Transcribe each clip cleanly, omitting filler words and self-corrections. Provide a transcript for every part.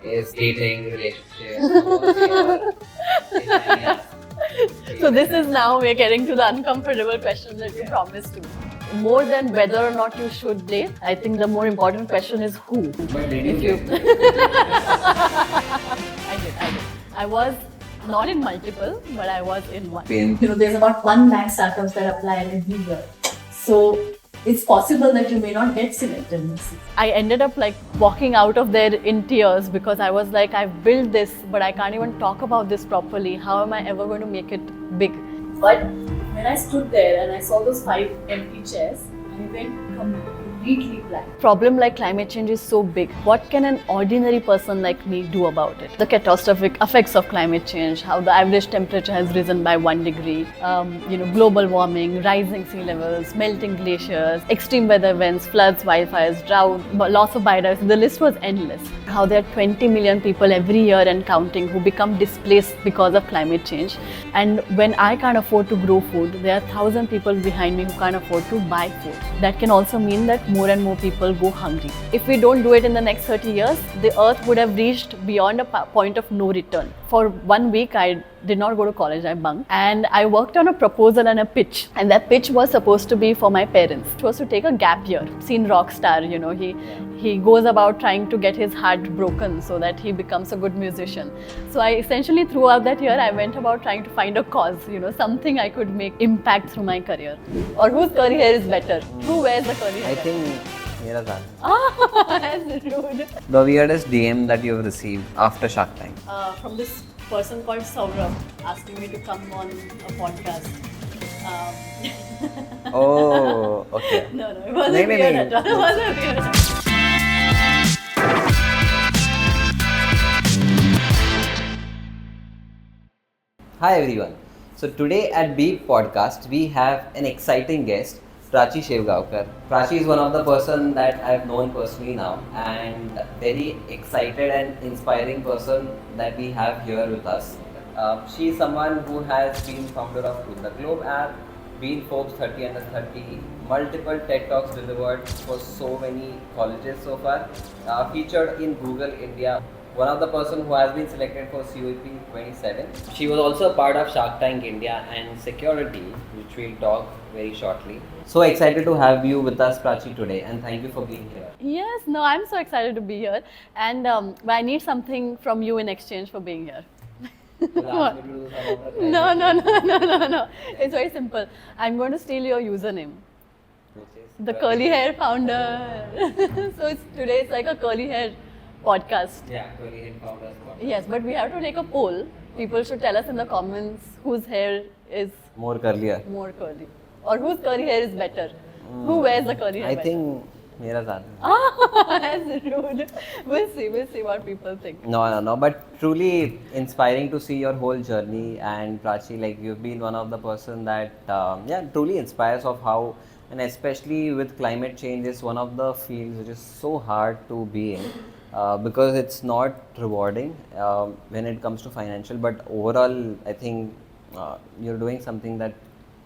is dating, relationship? What's your opinion? So this is now we're getting to the uncomfortable question that you promised to. More than whether or not you should date, I think the more important question is who. But did If you you- date? I did. I was not in multiple, but I was in one. There's about 1 lakh startups that apply every year. So it's possible that you may not get selected. I ended up like walking out of there in tears because I was like, I've built this, but I can't even talk about this properly. How am I ever going to make it big? But when I stood there and I saw those 5 empty chairs, I went completely blank. Problem like climate change is so big. What can an ordinary person like me do about it? The catastrophic effects of climate change, how the average temperature has risen by 1 degree, global warming, rising sea levels, melting glaciers, extreme weather events, floods, wildfires, drought, loss of biodiversity. The list was endless. How there are 20 million people every year and counting who become displaced because of climate change. And when I can't afford to grow food, there are 1,000 people behind me who can't afford to buy food. That can also mean that more and more people go hungry. If we don't do it in the next 30 years, the earth would have reached beyond a point of no return. For 1 week, I did not go to college, I bunked. And I worked on a proposal and a pitch. And that pitch was supposed to be for my parents. It was to take a gap year. Seen Rockstar, he goes about trying to get his heart broken so that he becomes a good musician. So I essentially throughout that year, I went about trying to find a cause, something I could make impact through my career. Or whose curly hair is better? Who wears the curly hair? I think mera tha. That's rude. The weirdest DM that you've received after Shark Tank. From this person called Saurabh asking me to come on a podcast. Oh, okay. No, it wasn't Nahi, weird nahi. at all. It wasn't weird. Hi everyone. So today at Beep Podcast we have an exciting guest, Prachi Shevgaonkar. Prachi is one of the person that I've known personally now and very excited and inspiring person that we have here with us. She is someone who has been founder of Rule the Globe app, been Forbes 30 under 30, multiple TED Talks delivered for so many colleges so far, featured in Google India. One of the person who has been selected for COP 27. She was also a part of Shark Tank India and Security, which we'll talk very shortly. So excited to have you with us, Prachi, today, and thank you for being here. Yes, no, I'm so excited to be here. And but I need something from you in exchange for being here. You'll ask me to do some of the No. It's very simple. I'm going to steal your username. which is The curly hair founder. So today it's like a curly hair podcast. Yeah, curly hair founders. Yes, but we have to take a poll. People should tell us in the comments whose hair is More curlier. more curly. Or whose curly hair is better. Who wears the curly hair I better? think mera tha. That's rude. We'll see what people think. No. But truly inspiring to see your whole journey. And Prachi, like you've been one of the person that truly inspires of how, and especially with climate change, is one of the fields which is so hard to be in. Because it's not rewarding when it comes to financial, but overall I think you're doing something that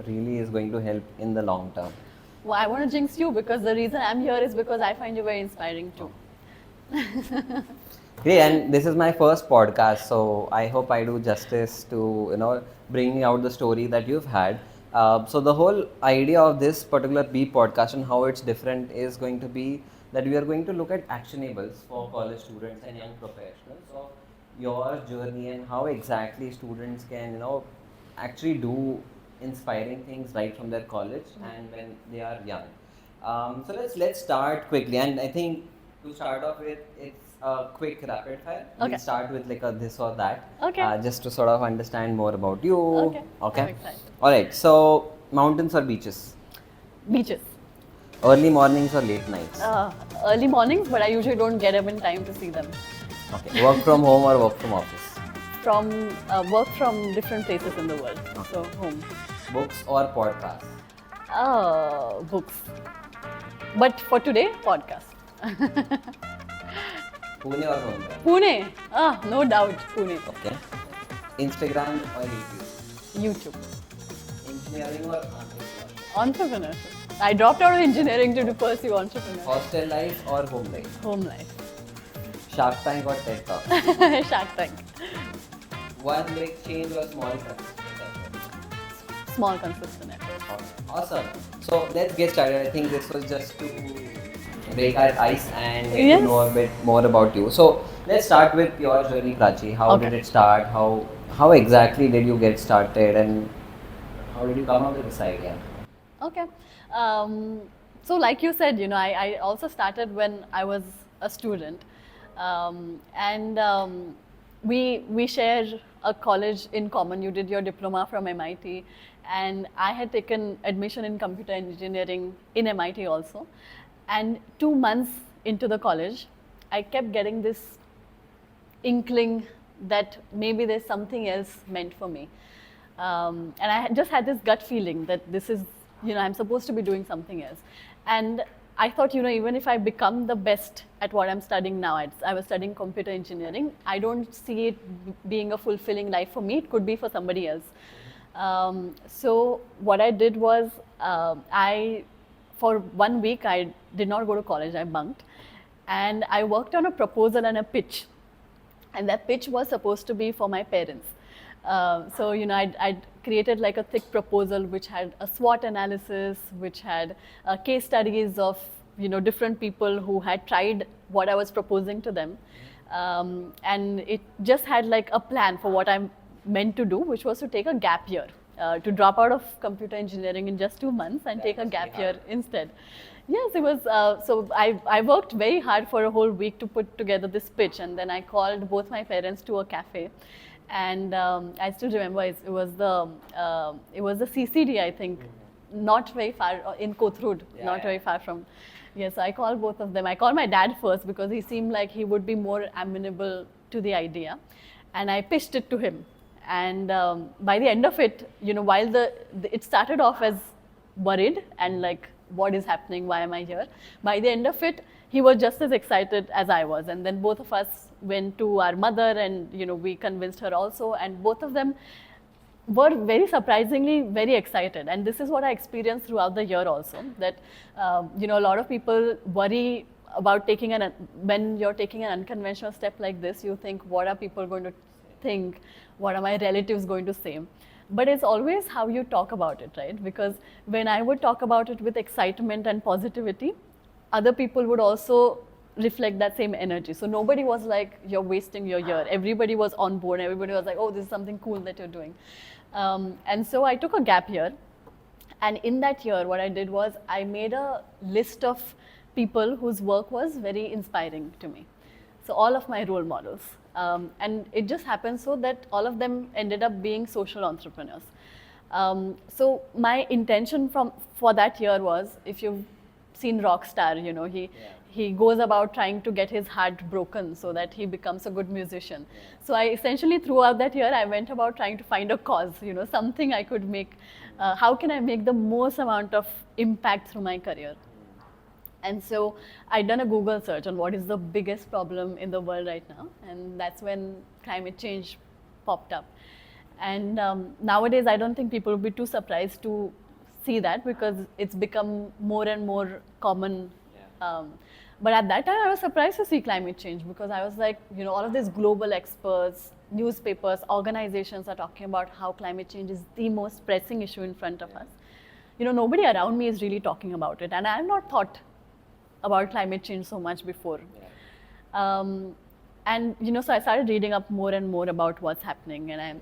really is going to help in the long term. Well, I want to jinx you because the reason I'm here is because I find you very inspiring too. Great, and this is my first podcast, so I hope I do justice to bringing out the story that you've had. So the whole idea of this particular Beep podcast and how it's different is going to be that we are going to look at actionables for college students and young professionals of your journey and how exactly students can actually do inspiring things right from their college and when they are young. So let's start quickly, and I think to start off with, it's a quick rapid fire. Okay. We'll start with like a this or that, Okay. just to sort of understand more about you. Okay. Okay. I'm excited. All right. So mountains or beaches? Beaches. Early mornings or late nights? Early mornings, but I usually don't get up in time to see them. Okay. Work from home or work from office? Work from different places in the world. So home. Books or podcasts? Books. But for today, podcast. Pune or Mumbai? Pune. No doubt, Pune. Okay. Instagram or YouTube? YouTube. Engineering or entrepreneurship? Entrepreneurship. I dropped out of engineering to pursue entrepreneurship. Hostel life or home life? Home life. Shark Tank or TED Talk? Shark Tank. One big change or small consistent? Small consistent effort. Awesome. So let's get started. I think this was just to break our ice and get Yes. to know a bit more about you. So let's start with your journey, Prachi. How Okay. did it start? How exactly did you get started, and how did you come up with this idea? Okay. Um, so, like you said, I also started when I was a student, and we share a college in common. You did your diploma from MIT, and I had taken admission in computer engineering in MIT also. And 2 months into the college, I kept getting this inkling that maybe there's something else meant for me. And I just had this gut feeling that this is, I'm supposed to be doing something else. And I thought, even if I become the best at what I'm studying now, I was studying computer engineering, I don't see it being a fulfilling life for me. It could be for somebody else. So what I did was, for 1 week, I did not go to college, I bunked. And I worked on a proposal and a pitch, and that pitch was supposed to be for my parents. So I'd created like a thick proposal which had a SWOT analysis, which had case studies of different people who had tried what I was proposing to them, and it just had like a plan for what I'm meant to do, which was to take a gap year, to drop out of computer engineering in just 2 months and take a gap year instead. Yes, it was. So I worked very hard for a whole week to put together this pitch, and then I called both my parents to a cafe, and I still remember it was the CCD, I think, not very far in Kothrood, not very far from. Yes, I called both of them. I called my dad first because he seemed like he would be more amenable to the idea, and I pitched it to him. And by the end of it, while it started off as worried and like, what is happening, why am I here, by the end of it he was just as excited as I was. And then both of us went to our mother, and we convinced her also, and both of them were very surprisingly very excited. And this is what I experienced throughout the year also, that a lot of people worry about when you're taking an unconventional step like this. You think, what are people going to think, what are my relatives going to say? But it's always how you talk about it, right? Because when I would talk about it with excitement and positivity, other people would also reflect that same energy. So nobody was like, you're wasting your year. Everybody was on board. Everybody was like, oh, this is something cool that you're doing. And so I took a gap year. And in that year, what I did was I made a list of people whose work was very inspiring to me. So all of my role models. And it just happened so that all of them ended up being social entrepreneurs. So my intention for that year was, if you've seen Rockstar, he goes about trying to get his heart broken so that he becomes a good musician. So I essentially, throughout that year, I went about trying to find a cause, something I could make. How can I make the most amount of impact through my career? And so I'd done a Google search on what is the biggest problem in the world right now, and that's when climate change popped up. And nowadays, I don't think people will be too surprised to see that, because it's become more and more common. But at that time, I was surprised to see climate change, because I was like, all of these global experts, newspapers, organizations are talking about how climate change is the most pressing issue in front of us. Nobody around me is really talking about it, and I have not thought about climate change so much before. And so I started reading up more and more about what's happening, and I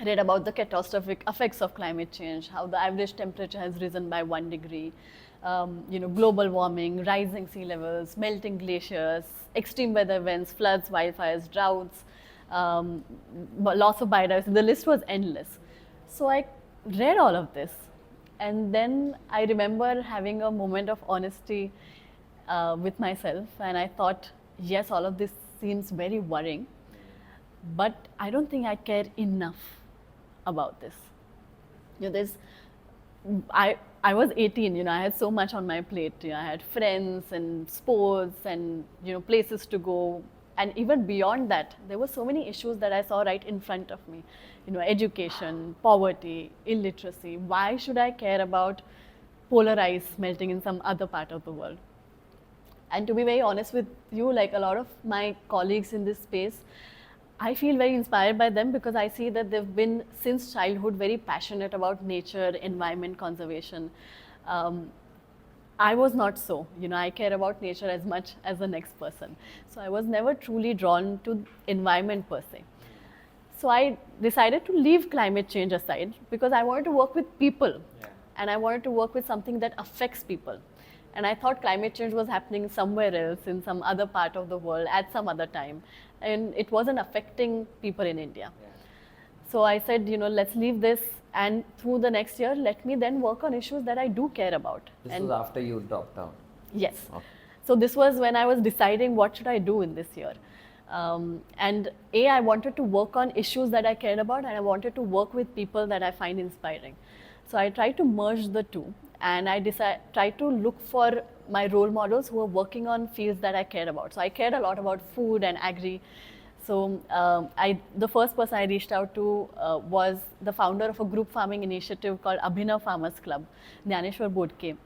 read about the catastrophic effects of climate change, how the average temperature has risen by 1 degree, global warming, rising sea levels, melting glaciers, extreme weather events, floods, wildfires, droughts, loss of biodiversity. The list was endless. So I read all of this, and then I remember having a moment of honesty with myself, and I thought, yes, all of this seems very worrying, but I don't think I care enough about this. I was 18. I had so much on my plate. I had friends and sports and places to go, and even beyond that, there were so many issues that I saw right in front of me. Education, poverty, illiteracy. Why should I care about polar ice melting in some other part of the world? And to be very honest with you, like a lot of my colleagues in this space, I feel very inspired by them because I see that they've been since childhood very passionate about nature, environment conservation. Um, I was not so. I care about nature as much as the next person. So I was never truly drawn to environment per se. So I decided to leave climate change aside because I wanted to work with people. Yeah. And I wanted to work with something that affects people. And I thought climate change was happening somewhere else in some other part of the world at some other time. And it wasn't affecting people in India. Yeah. So I said, let's leave this, and through the next year, let me then work on issues that I do care about. This was after you dropped out? Yes. Okay. So this was when I was deciding what should I do in this year. And I wanted to work on issues that I cared about, and I wanted to work with people that I find inspiring. So I tried to merge the two, and I tried to look for my role models who were working on fields that I cared about. So I cared a lot about food and agri. So the first person I reached out to was the founder of a group farming initiative called Abhinav Farmers Club, Jnaneshwar Bodke.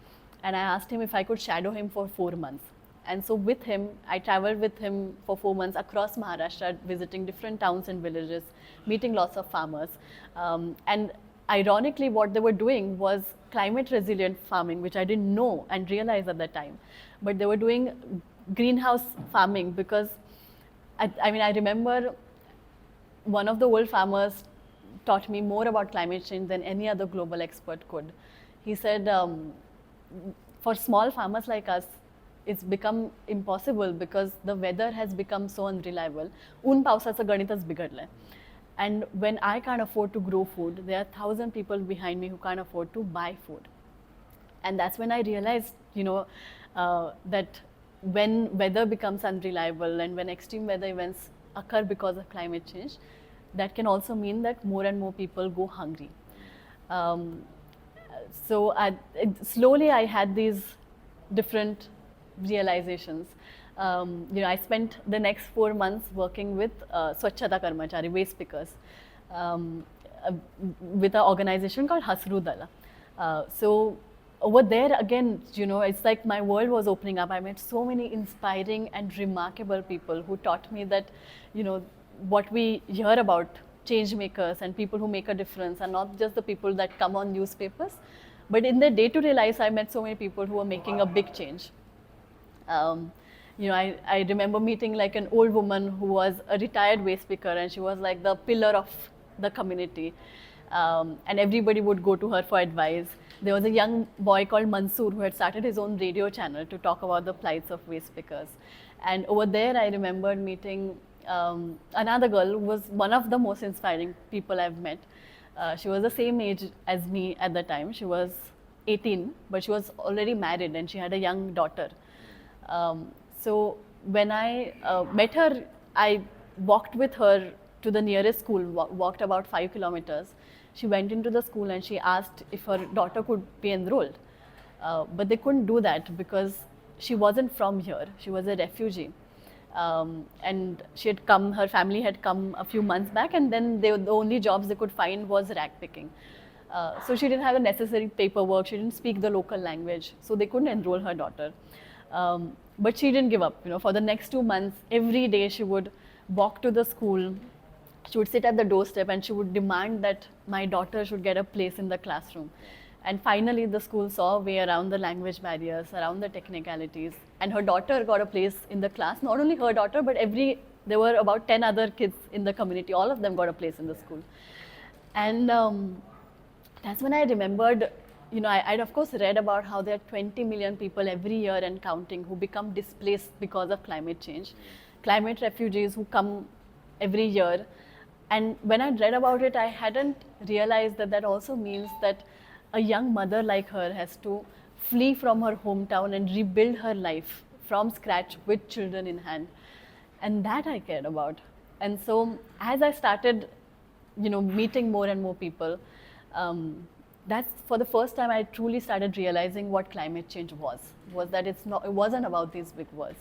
And I asked him if I could shadow him for 4 months. And so with him, I traveled with him for 4 months across Maharashtra, visiting different towns and villages, meeting lots of farmers. And ironically, what they were doing was climate resilient farming, which I didn't know and realize at that time. But they were doing greenhouse farming because I remember one of the world farmers taught me more about climate change than any other global expert could. He said, for small farmers like us, it's become impossible because the weather has become so unreliable. ऊन पावसाचं गणितच बिघडलंय. And when I can't afford to grow food, there are 1,000 people behind me who can't afford to buy food. And that's when I realized, that when weather becomes unreliable and when extreme weather events occur because of climate change, that can also mean that more and more people go hungry. So slowly I had these different realizations. I spent the next 4 months working with Swachhata Karmacharis, waste pickers, with an organization called Hasru Dala. So over there again, it's like my world was opening up. I met so many inspiring and remarkable people who taught me that, what we hear about change makers and people who make a difference are not just the people that come on newspapers, but in their day-to-day lives, I met so many people who are making a big change. I remember meeting like an old woman who was a retired waste picker, and she was like the pillar of the community. And everybody would go to her for advice. There was a young boy called Mansoor who had started his own radio channel to talk about the plights of waste pickers. And over there, I remembered meeting another girl who was one of the most inspiring people I've met. She was the same age as me at the time. She was 18, but she was already married and she had a young daughter. So when I met her, I walked with her to the nearest school, walked about 5 kilometers. She went into the school and she asked if her daughter could be enrolled. But they couldn't do that because she wasn't from here. She was a refugee. And she had come, her family had come a few months back, and then the only jobs they could find was rag picking. So she didn't have the necessary paperwork, she didn't speak the local language, so they couldn't enroll her daughter. But she didn't give up. For the next 2 months, every day she would walk to the school, she would sit at the doorstep and she would demand that my daughter should get a place in the classroom. And finally, the school saw a way around the language barriers, around the technicalities, and her daughter got a place in the class. Not only her daughter, but there were about 10 other kids in the community. All of them got a place in the school. And that's when I remembered, I'd of course read about how there are 20 million people every year and counting who become displaced because of climate change. Climate refugees who come every year. And when I read about it, I hadn't realized that also means that a young mother like her has to flee from her hometown and rebuild her life from scratch with children in hand. And that I cared about. And so as I started, meeting more and more people, that's for the first time I truly started realizing what climate change was that it wasn't about these big words.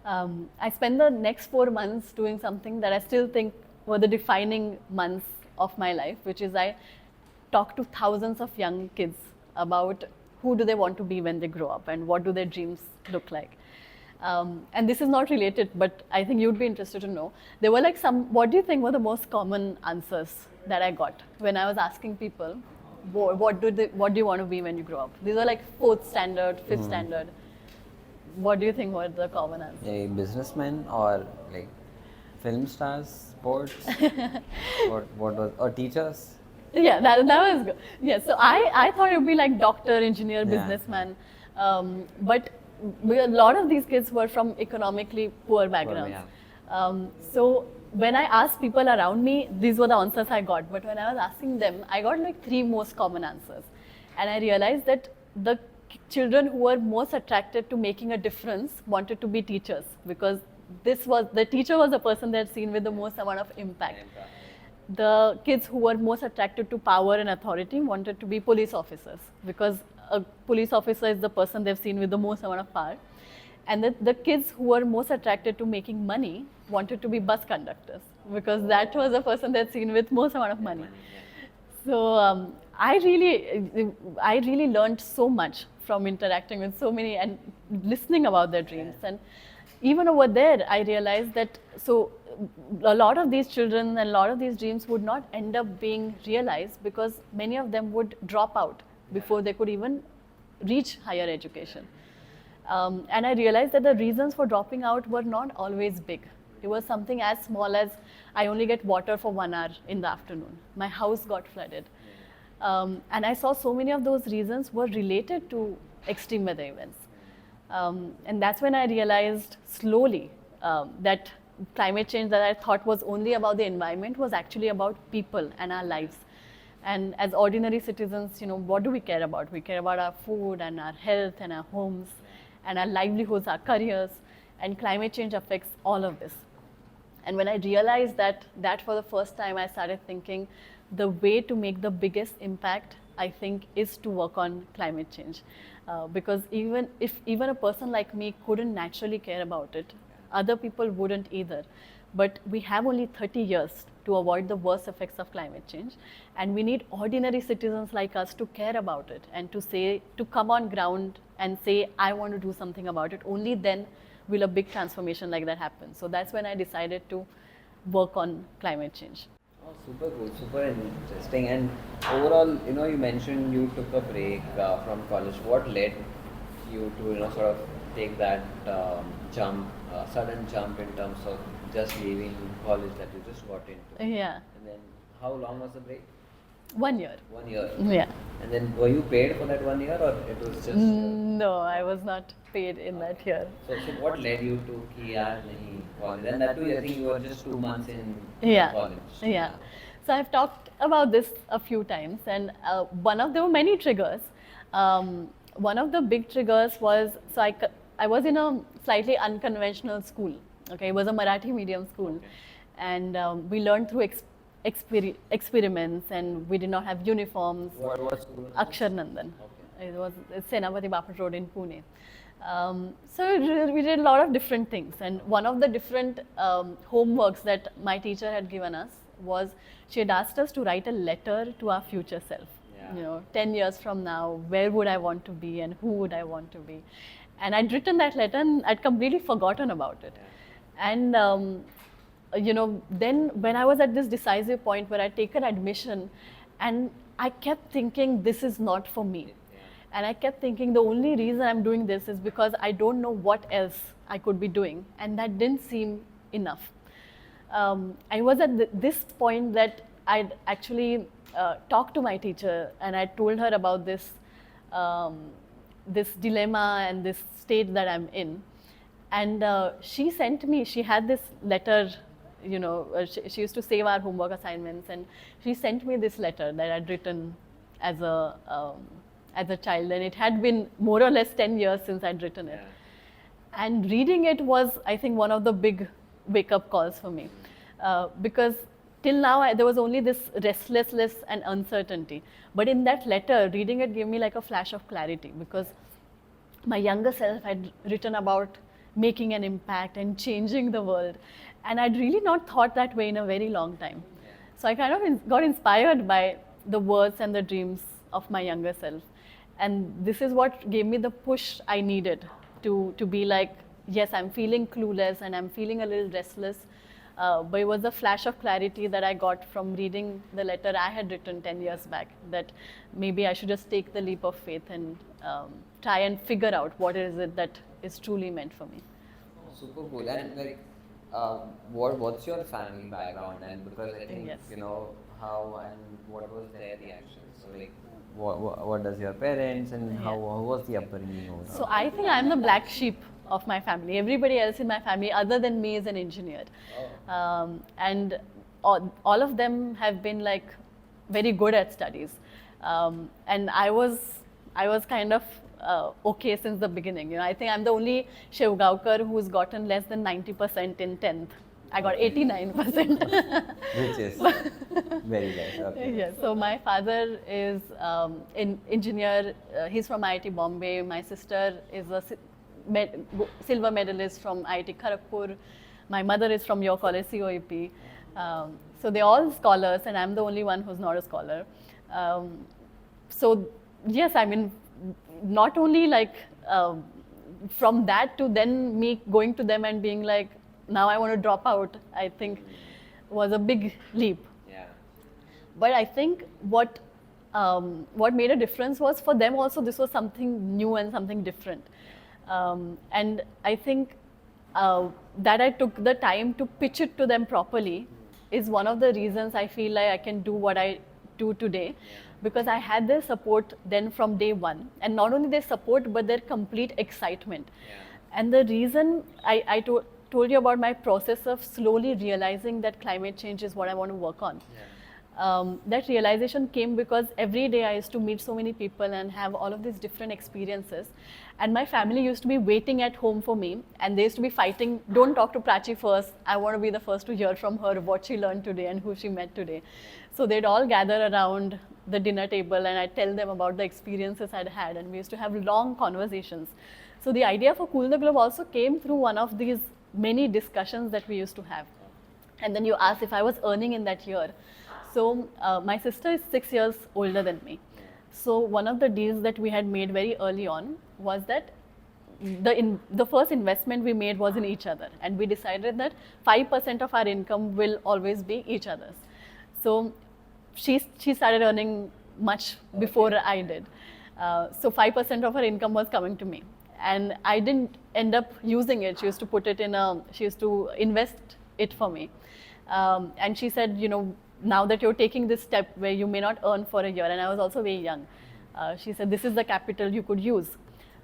I spent the next 4 months doing something that I still think were the defining months of my life, which is I talked to thousands of young kids about who do they want to be when they grow up and what do their dreams look like. And this is not related, but I think you'd be interested to know. There were like some, what do you think were the most common answers that I got when I was asking people, what do you want to be when you grow up? These were like fourth standard, fifth standard. What do you think were the common answers? A businessman or like film stars, sports, what was, or teachers? Yeah, that was good. Yeah, so I thought it would be like doctor, engineer, Yeah. businessman. But a lot of these kids were from economically poor backgrounds. So when I asked people around me, these were the answers I got. But when I was asking them, I got like three most common answers. And I realized that the children who were most attracted to making a difference wanted to be teachers, because the teacher was the person they had seen with the most amount of impact. The kids who were most attracted to power and authority wanted to be police officers, because a police officer is the person they've seen with the most amount of power. And the kids who were most attracted to making money wanted to be bus conductors, because that was the person they'd seen with most amount of money. So I really learned so much from interacting with so many and listening about their dreams. And even over there, I realized that a lot of these children and a lot of these dreams would not end up being realized, because many of them would drop out before they could even reach higher education. And I realized that the reasons for dropping out were not always big. It was something as small as, I only get water for 1 hour in the afternoon. My house got flooded. And I saw so many of those reasons were related to extreme weather events. And that's when I realized slowly that climate change that I thought was only about the environment was actually about people and our lives. And as ordinary citizens, what do we care about? We care about our food and our health and our homes and our livelihoods, our careers, and climate change affects all of this. And when I realized that for the first time, I started thinking the way to make the biggest impact, I think, is to work on climate change. Because even a person like me couldn't naturally care about it, other people wouldn't either. But we have only 30 years to avoid the worst effects of climate change. And we need ordinary citizens like us to care about it and to come on ground and say, I want to do something about it. Only then will a big transformation like that happen. So that's when I decided to work on climate change. Oh, super cool, super interesting. And overall, you mentioned you took a break from college. What led you to, sort of take that sudden jump in terms of just leaving college that you just got into? Yeah. And then how long was the break? 1 year. 1 year. Yeah. And then were you paid for that 1 year, or it was just? No, I was not paid in that year. So what led you to कि यार नहीं college? And that too, I think you were just 2 months in Yeah. college. Yeah. So I've talked about this a few times, and there were many triggers. One of the big triggers was, I was in a slightly unconventional school. Okay, it was a Marathi medium school, and we learned through experiments, and we did not have uniforms. What school? Akshar Nandan. Okay. It was Senapati Bapat Road in Pune. So we did a lot of different things, and one of the different homeworks that my teacher had given us was, she had asked us to write a letter to our future self. Yeah. 10 years from now, where would I want to be and who would I want to be? And I'd written that letter and I'd completely forgotten about it. Yeah. And then when I was at this decisive point where I'd taken admission, and I kept thinking, this is not for me. Yeah. And I kept thinking, the only reason I'm doing this is because I don't know what else I could be doing. And that didn't seem enough. I was at this point that I'd actually talked to my teacher, and I told her about this dilemma and this state that I'm in. And she had this letter, she used to save our homework assignments, and she sent me this letter that I'd written as a child, and it had been more or less 10 years since I'd written it. Yeah. And reading it was, I think, one of the big wake-up calls for me, because till now there was only this restlessness and uncertainty. But in that letter, reading it gave me like a flash of clarity, because my younger self had written about making an impact and changing the world, and I'd really not thought that way in a very long time. So I kind of got inspired by the words and the dreams of my younger self, and this is what gave me the push I needed to be like, yes, I'm feeling clueless and I'm feeling a little restless. But it was a flash of clarity that I got from reading the letter I had written 10 years back, that maybe I should just take the leap of faith and try and figure out what is it that is truly meant for me. Super cool. And like, what's your family background? And because I think Yes. how and what was their reaction. So like, what does your parents and how was the upbringing over? So I think I'm the black sheep of my family. Everybody else in my family, other than me, is an engineer, and all of them have been like very good at studies, and I was kind of okay since the beginning. I think I'm the only Shevgaonkar who's gotten less than 90% in 10th. I got 89%. Which is very nice. Okay. Yeah, so my father is an engineer. He's from IIT Bombay. My sister is a silver medalist from IIT Kharagpur. My mother is from your college, COEP. So they're all scholars, and I'm the only one who's not a scholar. So yes, I mean, not only like from that to then me going to them and being like, now I want to drop out, I think was a big leap. Yeah. But I think what made a difference was for them also this was something new and something different. And I think that I took the time to pitch it to them properly is one of the reasons I feel like I can do what I do today, because I had their support then from day one, and not only their support but their complete excitement. And the reason I told you about my process of slowly realizing that climate change is what I want to work on. That realization came because every day I used to meet so many people and have all of these different experiences, and my family used to be waiting at home for me, and they used to be fighting, don't talk to Prachi first, I want to be the first to hear from her what she learned today and who she met today. So they'd all gather around the dinner table and I'd tell them about the experiences I'd had, and we used to have long conversations. So the idea for Cool the Globe also came through one of these many discussions that we used to have. And then you asked if I was earning in that year. So my sister is 6 years older than me. So one of the deals that we had made very early on was that the first investment we made was in each other, and we decided that 5% of our income will always be each other's. So she started earning much before I did. So 5% of her income was coming to me, and I didn't end up using it. She used to invest it for me. And she said, now that you're taking this step where you may not earn for a year, and I was also very young, she said, this is the capital you could use.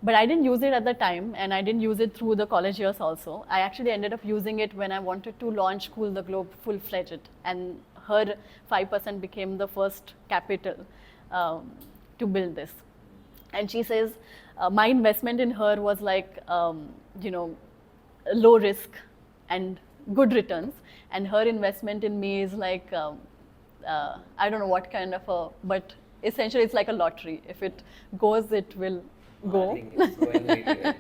But I didn't use it at the time, and I didn't use it through the college years also. I actually ended up using it when I wanted to launch Cool the Globe full-fledged, and her 5% became the first capital to build this. And she says, my investment in her was like, low risk and good returns, and her investment in me is like, I don't know what kind of but essentially it's like a lottery. If it goes, it will go. I think it's going really well.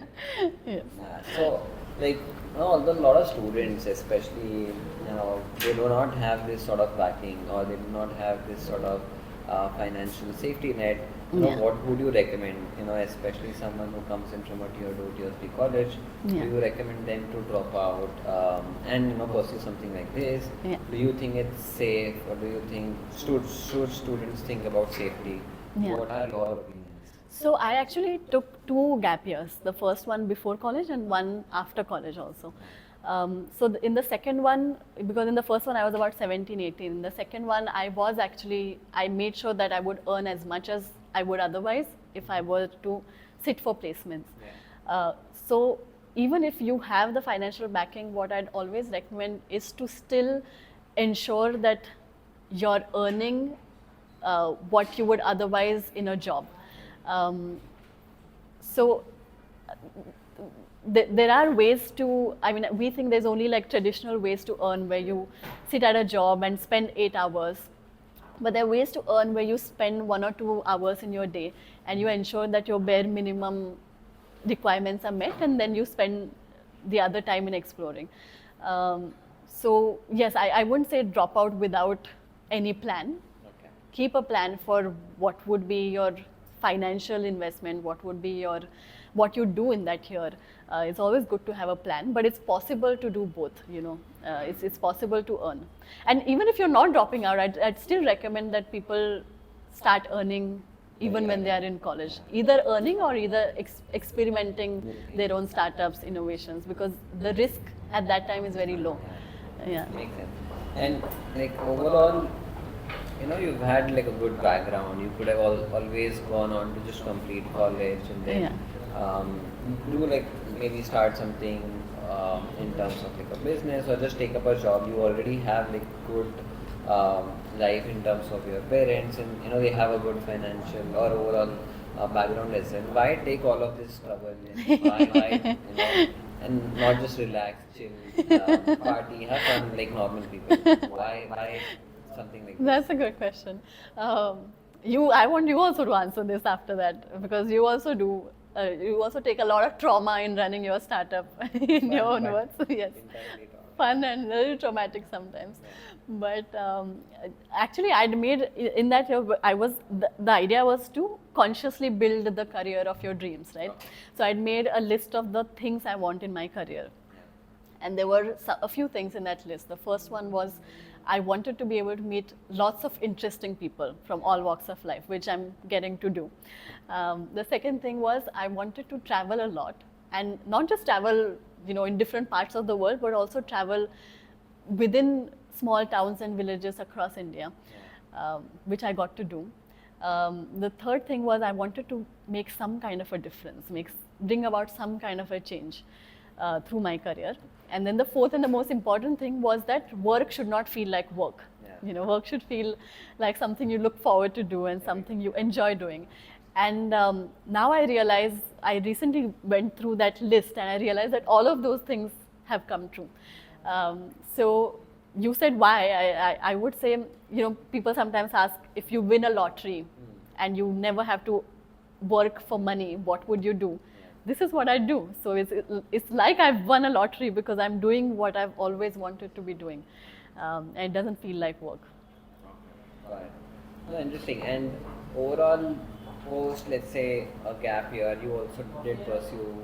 Yes. So, like, a lot of students, especially, they do not have this sort of backing, or they do not have this sort of financial safety net. What would you recommend? Especially someone who comes in from a tier 2, tier 3 college. Do you recommend them to drop out and pursue something like this? Do you think it's safe, or do you think should students think about safety? What are your opinions? So I actually took 2 gap years. The first one before college and one after college also. So in the second one, because in the first one I was about 17, 18. In the second one, I made sure that I would earn as much as I would otherwise if I were to sit for placements. So even if you have the financial backing, what I'd always recommend is to still ensure that you're earning what you would otherwise in a job. There are ways to, we think there's only like traditional ways to earn where you sit at a job and spend 8 hours. But there are ways to earn where you spend 1 or 2 hours in your day and you ensure that your bare minimum requirements are met, and then you spend the other time in exploring. So yes, I wouldn't say drop out without any plan. Okay. Keep a plan for what would be your financial investment, what would be your what you do in that year. It's always good to have a plan, but it's possible to do both, it's possible to earn. And even if you're not dropping out, I'd still recommend that people start earning even when they are in college, either earning or either experimenting their own startups, innovations, because the risk at that time is very low. Yeah. Makes sense. And like overall, you've had like a good background. You could have always gone on to just complete college and then do like maybe start something in terms of like a business or just take up a job. You already have like good life in terms of your parents, and they have a good financial or overall background as well. Why take all of this trouble and why and not just relax, chill, party, have fun like normal people? Why something like this? That's a good question. I want you also to answer this after that, because you also do. You also take a lot of trauma in running your startup in your own words. Yes, fun and a little traumatic sometimes. But actually, I'd made in that year. The idea was to consciously build the career of your dreams, right? So I'd made a list of the things I want in my career. And there were a few things in that list. The first one was I wanted to be able to meet lots of interesting people from all walks of life, which I'm getting to do. The second thing was I wanted to travel a lot, and not just travel, in different parts of the world, but also travel within small towns and villages across India, which I got to do. The third thing was I wanted to make some kind of a difference, bring about some kind of a change through my career. And then the fourth and the most important thing was that work should not feel like work. Work should feel like something you look forward to do and something you enjoy doing. And now I realize, I recently went through that list and I realized that all of those things have come true. So you said why, I would say, people sometimes ask, if you win a lottery and you never have to work for money, what would you do? This is what I do. So it's like I've won a lottery because I'm doing what I've always wanted to be doing. And it doesn't feel like work. Right. Oh, interesting. And overall, post, let's say, a gap year, you also did pursue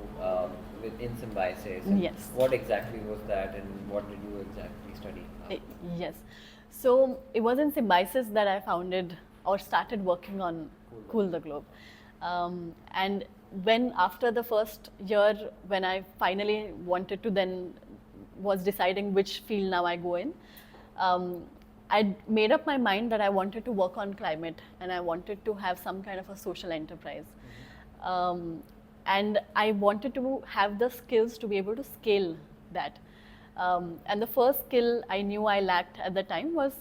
in Symbiosis. Yes. What exactly was that, and what did you exactly study? Yes. So it was in Symbiosis that I founded or started working on Cool the Globe. And when after the first year, when I finally wanted to was deciding which field now I go in, I'd made up my mind that I wanted to work on climate and I wanted to have some kind of a social enterprise. And I wanted to have the skills to be able to scale that. And the first skill I knew I lacked at the time was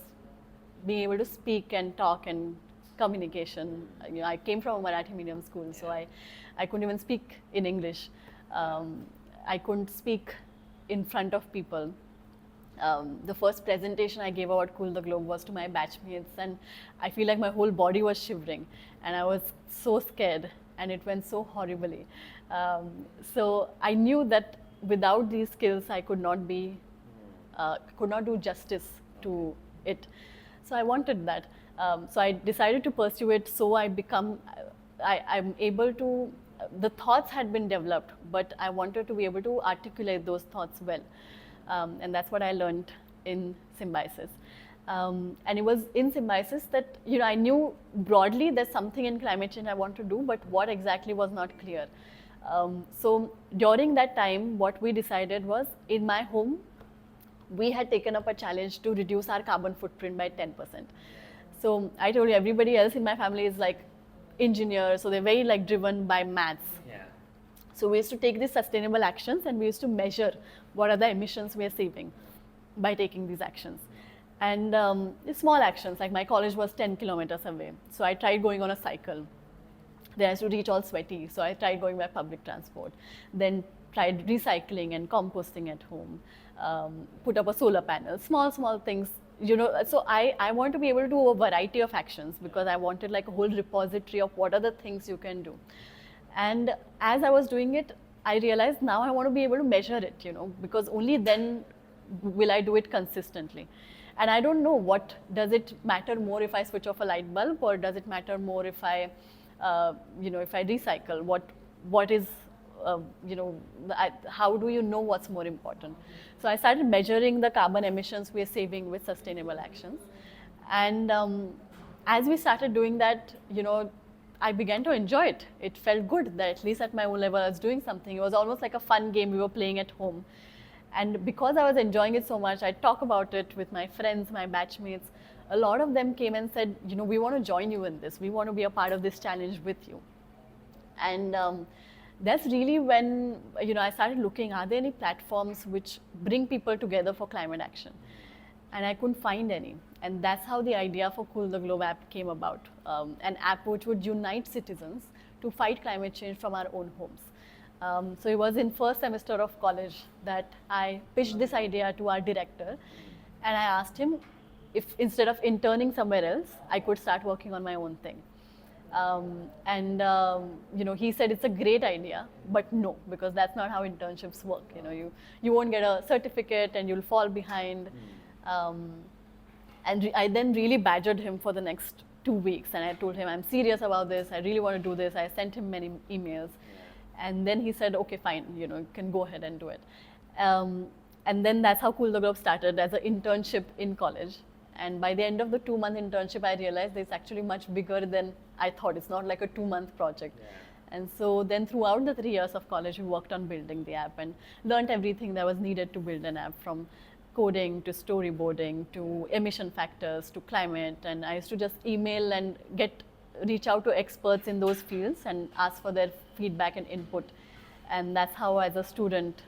being able to speak and talk and communication. I came from a Marathi medium school, so I couldn't even speak in English. I couldn't speak in front of people. The first presentation I gave about Cool the Globe was to my batchmates, and I feel like my whole body was shivering, and I was so scared, and it went so horribly. So I knew that without these skills, I could not do justice to it. So I wanted that. So I decided to pursue it. So I'm able to. The thoughts had been developed, but I wanted to be able to articulate those thoughts well. And that's what I learned in Symbiosis. And it was in Symbiosis that I knew broadly there's something in climate change I want to do, but what exactly was not clear. So during that time, what we decided was, in my home, we had taken up a challenge to reduce our carbon footprint by 10%. So I told you, everybody else in my family is like engineers, so they're very like driven by maths. Yeah. So we used to take these sustainable actions and we used to measure what are the emissions we are saving by taking these actions. And small actions, like my college was 10 kilometers away. So I tried going on a cycle. Then I used to reach all sweaty, so I tried going by public transport. Then tried recycling and composting at home. Put up a solar panel, small things. So I want to be able to do a variety of actions because I wanted like a whole repository of what are the things you can do. And as I was doing it, I realized now I want to be able to measure it, because only then will I do it consistently. And I don't know, does it matter more if I switch off a light bulb, or does it matter more if I, if I recycle? how do you know what's more important? So I started measuring the carbon emissions we're saving with sustainable actions. And as we started doing that, I began to enjoy it. It felt good that at least at my own level I was doing something. It was almost like a fun game we were playing at home. And because I was enjoying it so much, I talk about it with my friends, my batchmates. A lot of them came and said, we want to join you in this. We want to be a part of this challenge with you. And that's really when I started looking, are there any platforms which bring people together for climate action? And I couldn't find any. And that's how the idea for Cool the Globe app came about. An app which would unite citizens to fight climate change from our own homes. So it was in first semester of college that I pitched this idea to our director, and I asked him if instead of interning somewhere else, I could start working on my own thing. He said it's a great idea, but no, because that's not how internships work. You won't get a certificate and you'll fall behind. I then really badgered him for the next 2 weeks, and I told him I'm serious about this. I really want to do this. I sent him many emails, and then he said, okay, fine, you can go ahead and do it. And then that's how Cool the Globe started as an internship in college. And by the end of the 2-month internship, I realized it's actually much bigger than I thought. It's not like a 2-month project. Yeah. And so then throughout the 3 years of college, we worked on building the app and learned everything that was needed to build an app, from coding to storyboarding to emission factors to climate. And I used to just email and reach out to experts in those fields and ask for their feedback and input. And that's how, as a student,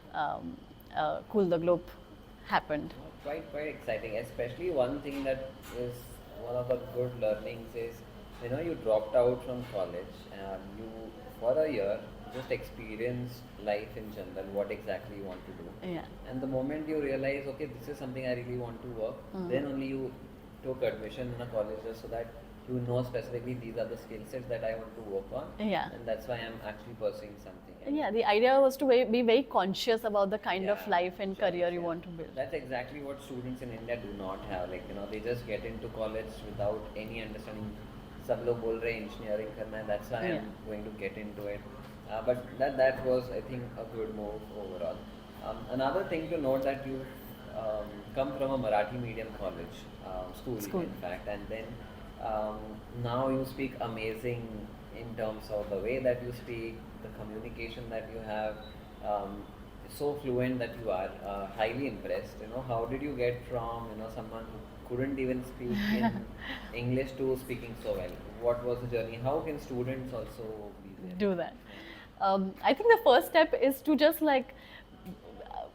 Cool the Globe happened. Quite exciting. Especially one thing that is one of the good learnings is, you dropped out from college and you, for a year, just experienced life in general, what exactly you want to do. Yeah. And the moment you realize, okay, this is something I really want to work, then only you took admission in a college just so that you know specifically these are the skill sets that I want to work on. Yeah. And that's why I'm actually pursuing something. Yeah, the idea was to be very conscious about the kind of life and career you want to build. That's exactly what students in India do not have. They just get into college without any understanding. Sab log bol rahe engineering karna hai, that's why I'm going to get into it. But that was, I think, a good move overall. Another thing to note that you come from a Marathi medium college, school in fact, and then now you speak amazing in terms of the way that you speak, the communication that you have, so fluent that you are. Highly impressed. How did you get from someone who couldn't even speak in English to speaking so well? What was the journey? How can students also be there? Do that. I think the first step is to just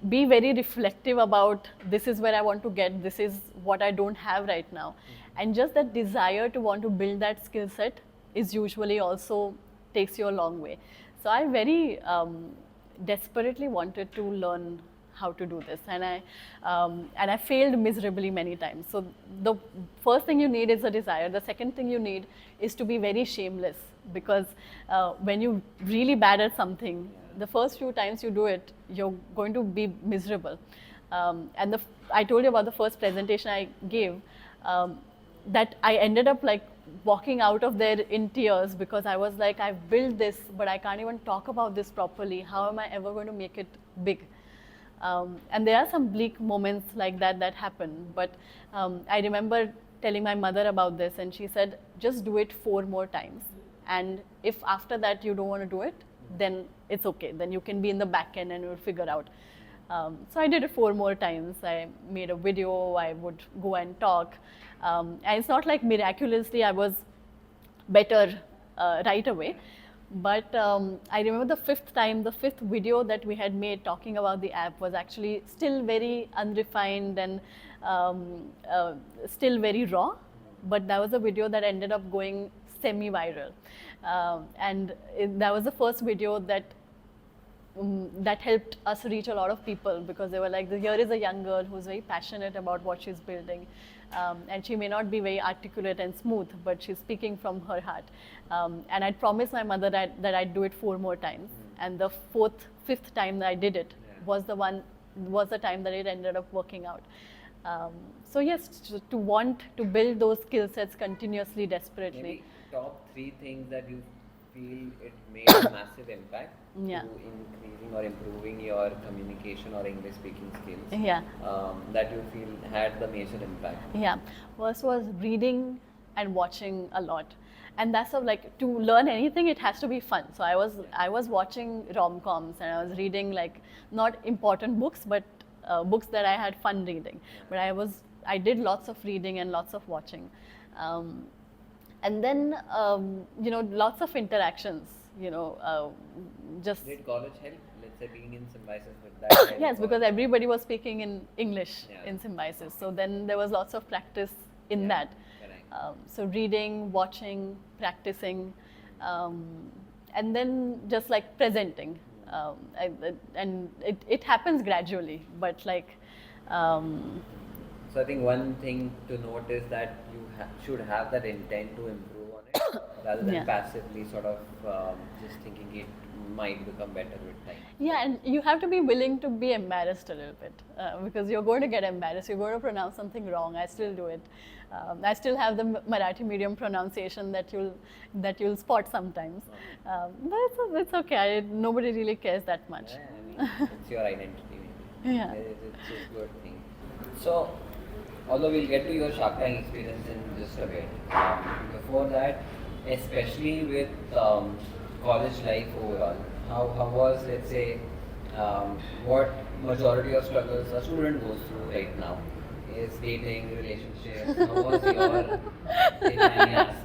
be very reflective about this is where I want to get, this is what I don't have right now. And just that desire to want to build that skill set is usually also takes you a long way. So I very desperately wanted to learn how to do this, and I failed miserably many times. So the first thing you need is a desire. The second thing you need is to be very shameless, because when you're really bad at something, the first few times you do it, you're going to be miserable. And I told you about the first presentation I gave, that I ended up walking out of there in tears, because I was like, I've built this, but I can't even talk about this properly. How am I ever going to make it big? And there are some bleak moments like that happen. But I remember telling my mother about this, and she said, just do it 4 more times. And if after that you don't want to do it, then it's okay. Then you can be in the back end and you'll figure out. So I did it 4 more times. I made a video, I would go and talk. And it's not like miraculously I was better right away. But I remember the 5th time, the 5th video that we had made talking about the app was actually still very unrefined and still very raw. But that was a video that ended up going semi-viral. That was the first video that helped us reach a lot of people, because they were like, here is a young girl who's very passionate about what she's building, and she may not be very articulate and smooth, but she's speaking from her heart. And I'd promised my mother that I'd do it 4 more times, and the 5th time that I did it was the time that it ended up working out. So yes, to want to build those skill sets continuously, desperately. Maybe top 3 things that you feel it made a massive impact Yeah. to increasing or improving your communication or English speaking skills? Yeah. That you feel had the major impact? Yeah, first was reading and watching a lot, and that's how, like, to learn anything it has to be fun. So I was watching rom-coms and I was reading, like, not important books but books that I had fun reading. But I did lots of reading and lots of watching, and then lots of interactions. Just Did college help? Let's say being in Symbiosis with that. help yes, or- because everybody was speaking in English Yeah. in Symbiosis. So then there was lots of practice in Yeah, that. correct. So reading, watching, practicing, and then just like presenting. And it happens gradually, but like, So I think one thing to note is that you should have that intent to improve on it rather than Yeah. passively sort of just thinking it might become better with time. yeah, and you have to be willing to be embarrassed a little bit because you're going to get embarrassed. You're going to pronounce something wrong. I still do it. I still have the Marathi medium pronunciation that you'll spot sometimes. But it's okay. Nobody really cares that much. Yeah, I mean, it's your identity. Maybe. Yeah. It's a good thing. So, although we'll get to your Shark Tank experience in just a bit, before that, especially with college life overall, how was, let's say, what majority of struggles a student goes through right now is dating, relationships. How was your, if I may ask,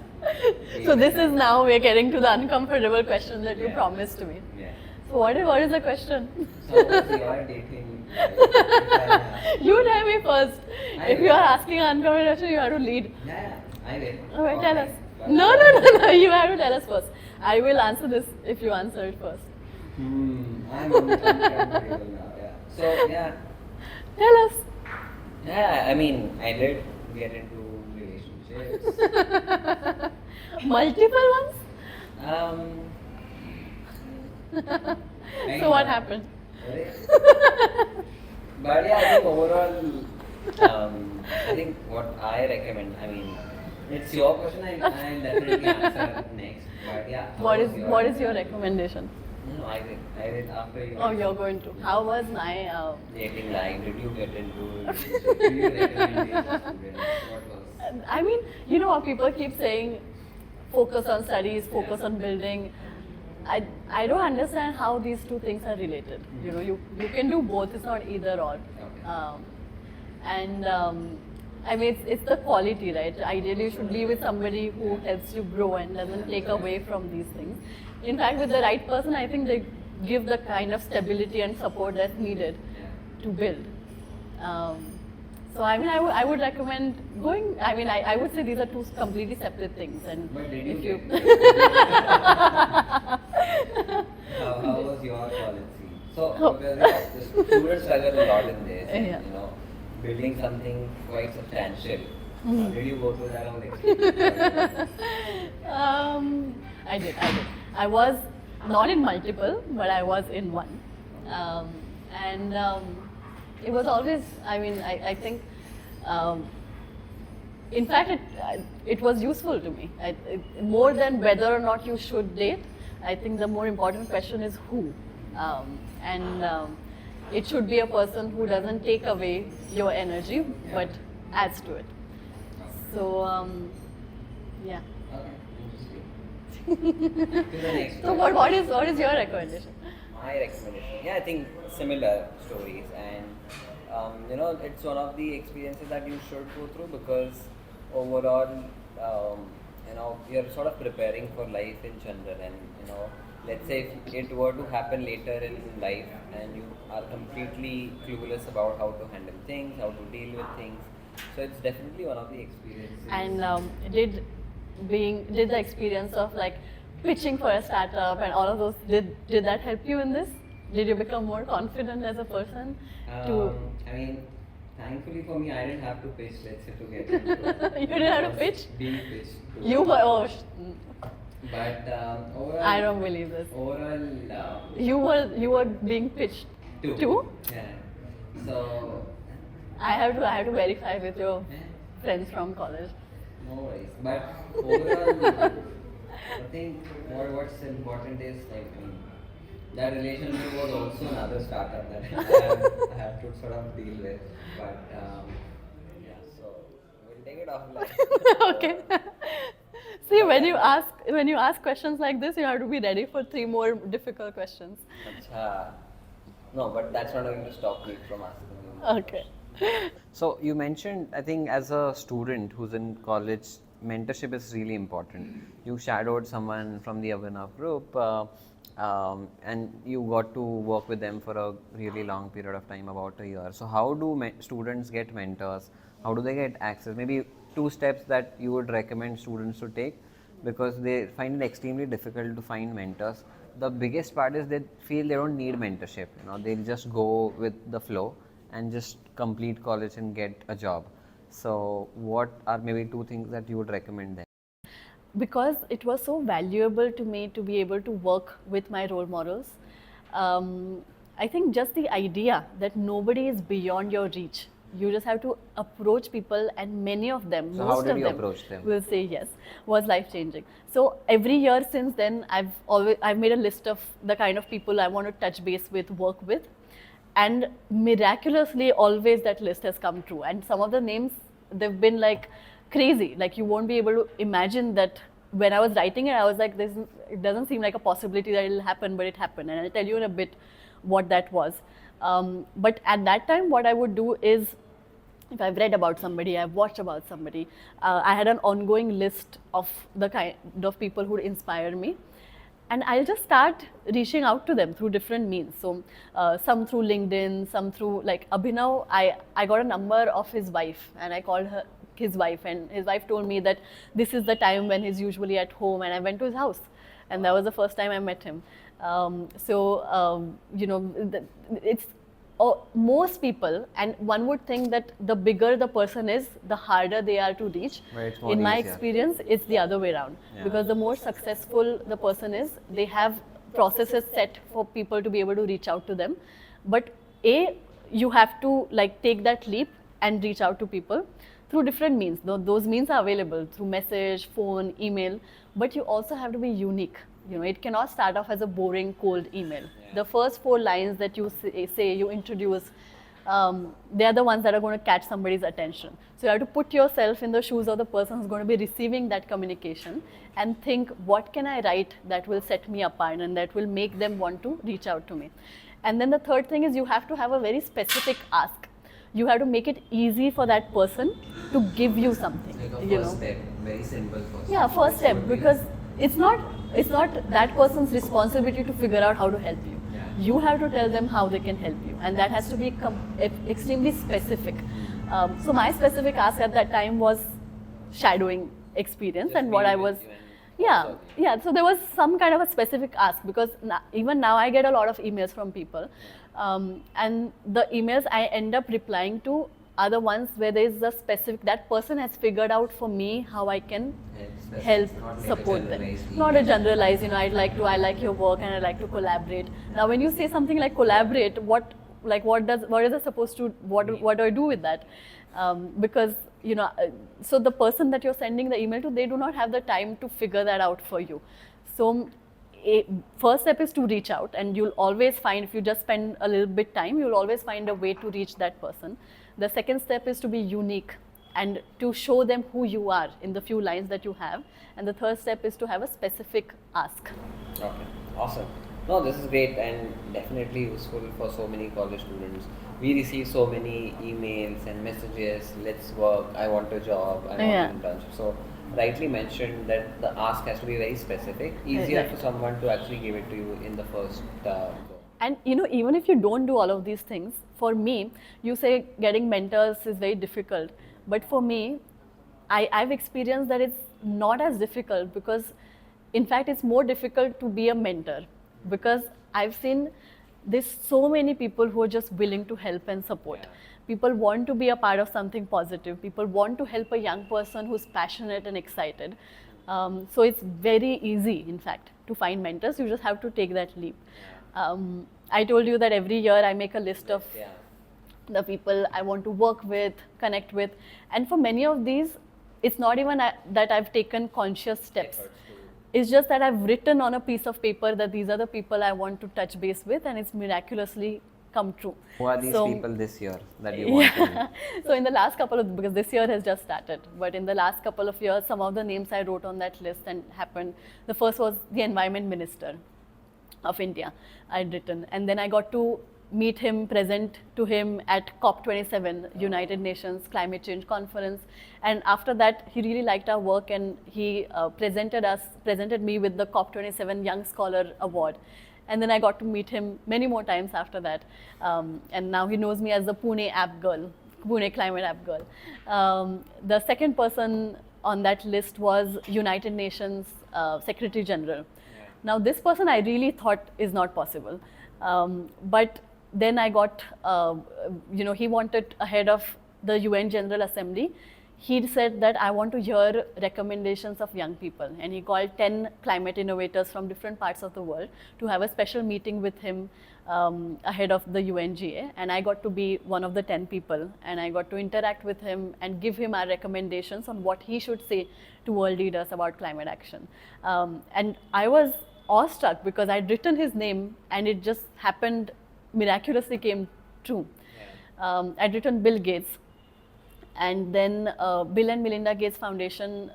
So this is now we're getting to the uncomfortable question that you Yeah. promised to me. Yeah. So what is the question? So how was your dating life? If I may ask? You tell me first. I If you will. are asking an uncomfortable question, you have to lead. Yeah, I will. All right, tell us. Okay. No. You have to tell us first. I will answer this if you answer it first. I'm uncomfortable now. Yeah. So yeah, Tell us. yeah. I mean, I did get into relationships. Multiple ones? Um. So what happened? But yeah, I think overall, I think what I recommend. I mean, it's your question. I'll definitely answer next. But yeah. how What was is your recommendation? No, I did after you. Oh, you're going to. How was my Dating life, did you get into relationship? Do you recommend it to students? What was? I mean, you know what people keep saying, focus on studies, focus on building. I don't understand how these two things are related. You know, you can do both. It's not either or. Okay. I mean, it's the quality, right? Ideally, you should be with somebody who helps you grow and doesn't take away from these things. In fact, with the right person, I think they give the kind of stability and support that's needed Yeah. to build. So I mean, I would recommend going. I mean, I would say these are two completely separate things. And But did if you you how was your college scene? So because the students struggle a lot in this, and, Yeah. you know, building something quite substantial. Mm-hmm. Did you go through that whole experience? I did. I was not in multiple, but I was in one. And it was always, I mean, I think, in fact, it was useful to me. More than whether or not you should date, I think the more important question is who. It should be a person who doesn't take away your energy, but adds to it. So, yeah. Okay, interesting. To the next So question. what is your recommendation? My recommendation, yeah, I think similar stories, and you know, it's one of the experiences that you should go through because overall, you know, you're sort of preparing for life in general, and you know, let's say if it were to happen later in life, and you are completely clueless about how to handle things, how to deal with things, so it's definitely one of the experiences. And did the experience of like pitching for a startup and all of those, did that help you in this? Did you become more confident as a person? I mean, thankfully for me, I didn't have to pitch, let's say, to get into it. You didn't have to I was pitch? Being pitched. to- You were But overall, I don't believe this. Overall, You were being pitched to? Yeah. So, I have to verify with your eh, friends from college. no worries. But overall, I think what's important is like that relationship was also another startup that I have to sort of deal with. But yeah, so we'll take it offline. Okay. See, when you ask questions like this, you have to be ready for 3 more difficult questions. Acha. No, but that's not going to stop me from asking you more Okay. questions. So you mentioned, I think as a student who's in college, mentorship is really important. You shadowed someone from the Abhinav group, and you got to work with them for a really long period of time, about a year. So how do students get mentors? How do they get access? Maybe 2 steps that you would recommend students to take, because they find it extremely difficult to find mentors. The biggest part is they feel they don't need mentorship. They'll just go with the flow and just complete college and get a job. So what are maybe 2 things that you would recommend them? Because it was so valuable to me to be able to work with my role models. I think just the idea that nobody is beyond your reach. You just have to approach people, and many of them, So how most did of you them, approach them? will say yes. Was life changing. So every year since then, I've made a list of the kind of people I want to touch base with, work with, and miraculously always that list has come true. And some of the names, they've been like crazy. Like you won't be able to imagine that. When I was writing it, I was like, it doesn't seem like a possibility that it'll happen, but it happened. And I'll tell you in a bit what that was. But at that time, what I would do is, if I've read about somebody, I've watched about somebody, I had an ongoing list of the kind of people who inspire me. And I'll just start reaching out to them through different means. So some through LinkedIn, some through like Abhinav. I got a number of his wife, and I called his wife, and his wife told me that this is the time when he's usually at home, and I went to his house, and that was the first time I met him. It's most people, and one would think that the bigger the person is, the harder they are to reach. But it's more In my easier. experience, it's the other way around. Yeah. Because the more successful the person is, they have processes set for people to be able to reach out to them. But you have to like take that leap and reach out to people through different means. Those means are available through message, phone, email, but you also have to be unique. It cannot start off as a boring cold email. Yeah. The first 4 lines that you say, you introduce, they are the ones that are going to catch somebody's attention. So you have to put yourself in the shoes of the person who's going to be receiving that communication and think, what can I write that will set me apart and that will make them want to reach out to me. And then the third thing is, you have to have a very specific ask. You have to make it easy for that person to give you something. Like a first step, very simple first Yeah, step. first step, because it's not that person's responsibility to figure out how to help you. Yeah. You have to tell them how they can help you, and that has to be extremely specific. So my specific ask at that time was shadowing experience, Just and what being I with was. you and Yeah, observing. yeah. So there was some kind of a specific ask, because even now I get a lot of emails from people, and the emails I end up replying to are the ones where there is a specific, that person has figured out for me how I can help Not like a support them. generalized Not a email. generalized, I like your work and I like to collaborate. Now when you say something like collaborate, what is it supposed to, what do I do with that? Because so the person that you're sending the email to, they do not have the time to figure that out for you. So first step is to reach out, and you'll always find, if you just spend a little bit time, you'll always find a way to reach that person. The second step is to be unique and to show them who you are in the few lines that you have. And the third step is to have a specific ask. Okay, awesome. No, this is great and definitely useful for so many college students. We receive so many emails and messages, let's work, I want a job, I want Yeah. an internship. So rightly mentioned that the ask has to be very specific, easier Right. for someone to actually give it to you in the first go. And even if you don't do all of these things, for me, you say getting mentors is very difficult. But for me, I've experienced that it's not as difficult, because in fact it's more difficult to be a mentor, because I've seen there's so many people who are just willing to help and support. Yeah. People want to be a part of something positive. People want to help a young person who's passionate and excited. So it's very easy, in fact, to find mentors. You just have to take that leap. I told you that every year I make a list of Yeah. the people I want to work with, connect with, and for many of these, it's not even that I've taken conscious steps. Efforts It's just that I've written on a piece of paper that these are the people I want to touch base with, and it's miraculously come true. Who are these So- people this year that you want to? So in the last couple of, because this year has just started, but in the last couple of years, some of the names I wrote on that list and happened. The first was the Environment Minister of India, I'd written, and then I got to meet him, present to him at COP27, United Nations Climate Change Conference, and after that he really liked our work, and he presented me with the COP27 Young Scholar Award. And then I got to meet him many more times after that, and now he knows me as the Pune App Girl, Pune Climate App Girl. The second person on that list was United Nations Secretary General. Now this person I really thought is not possible, but then I got, he wanted ahead of the UN General Assembly. He said that I want to hear recommendations of young people, and he called 10 climate innovators from different parts of the world to have a special meeting with him ahead of the UNGA, and I got to be one of the 10 people, and I got to interact with him and give him our recommendations on what he should say to world leaders about climate action. And I was awestruck because I'd written his name and it just happened, miraculously came true. I'd written Bill Gates, and then Bill and Melinda Gates Foundation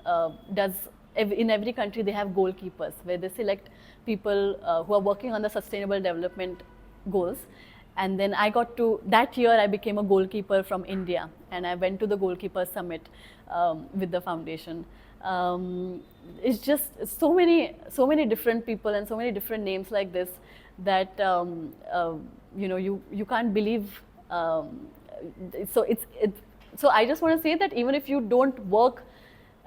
does, in every country they have goalkeepers where they select people who are working on the sustainable development goals. And then I got to, that year I became a goalkeeper from India, and I went to the goalkeeper summit with the foundation. It's just so many different people and so many different names like this that you can't believe. So I just want to say that even if you don't work,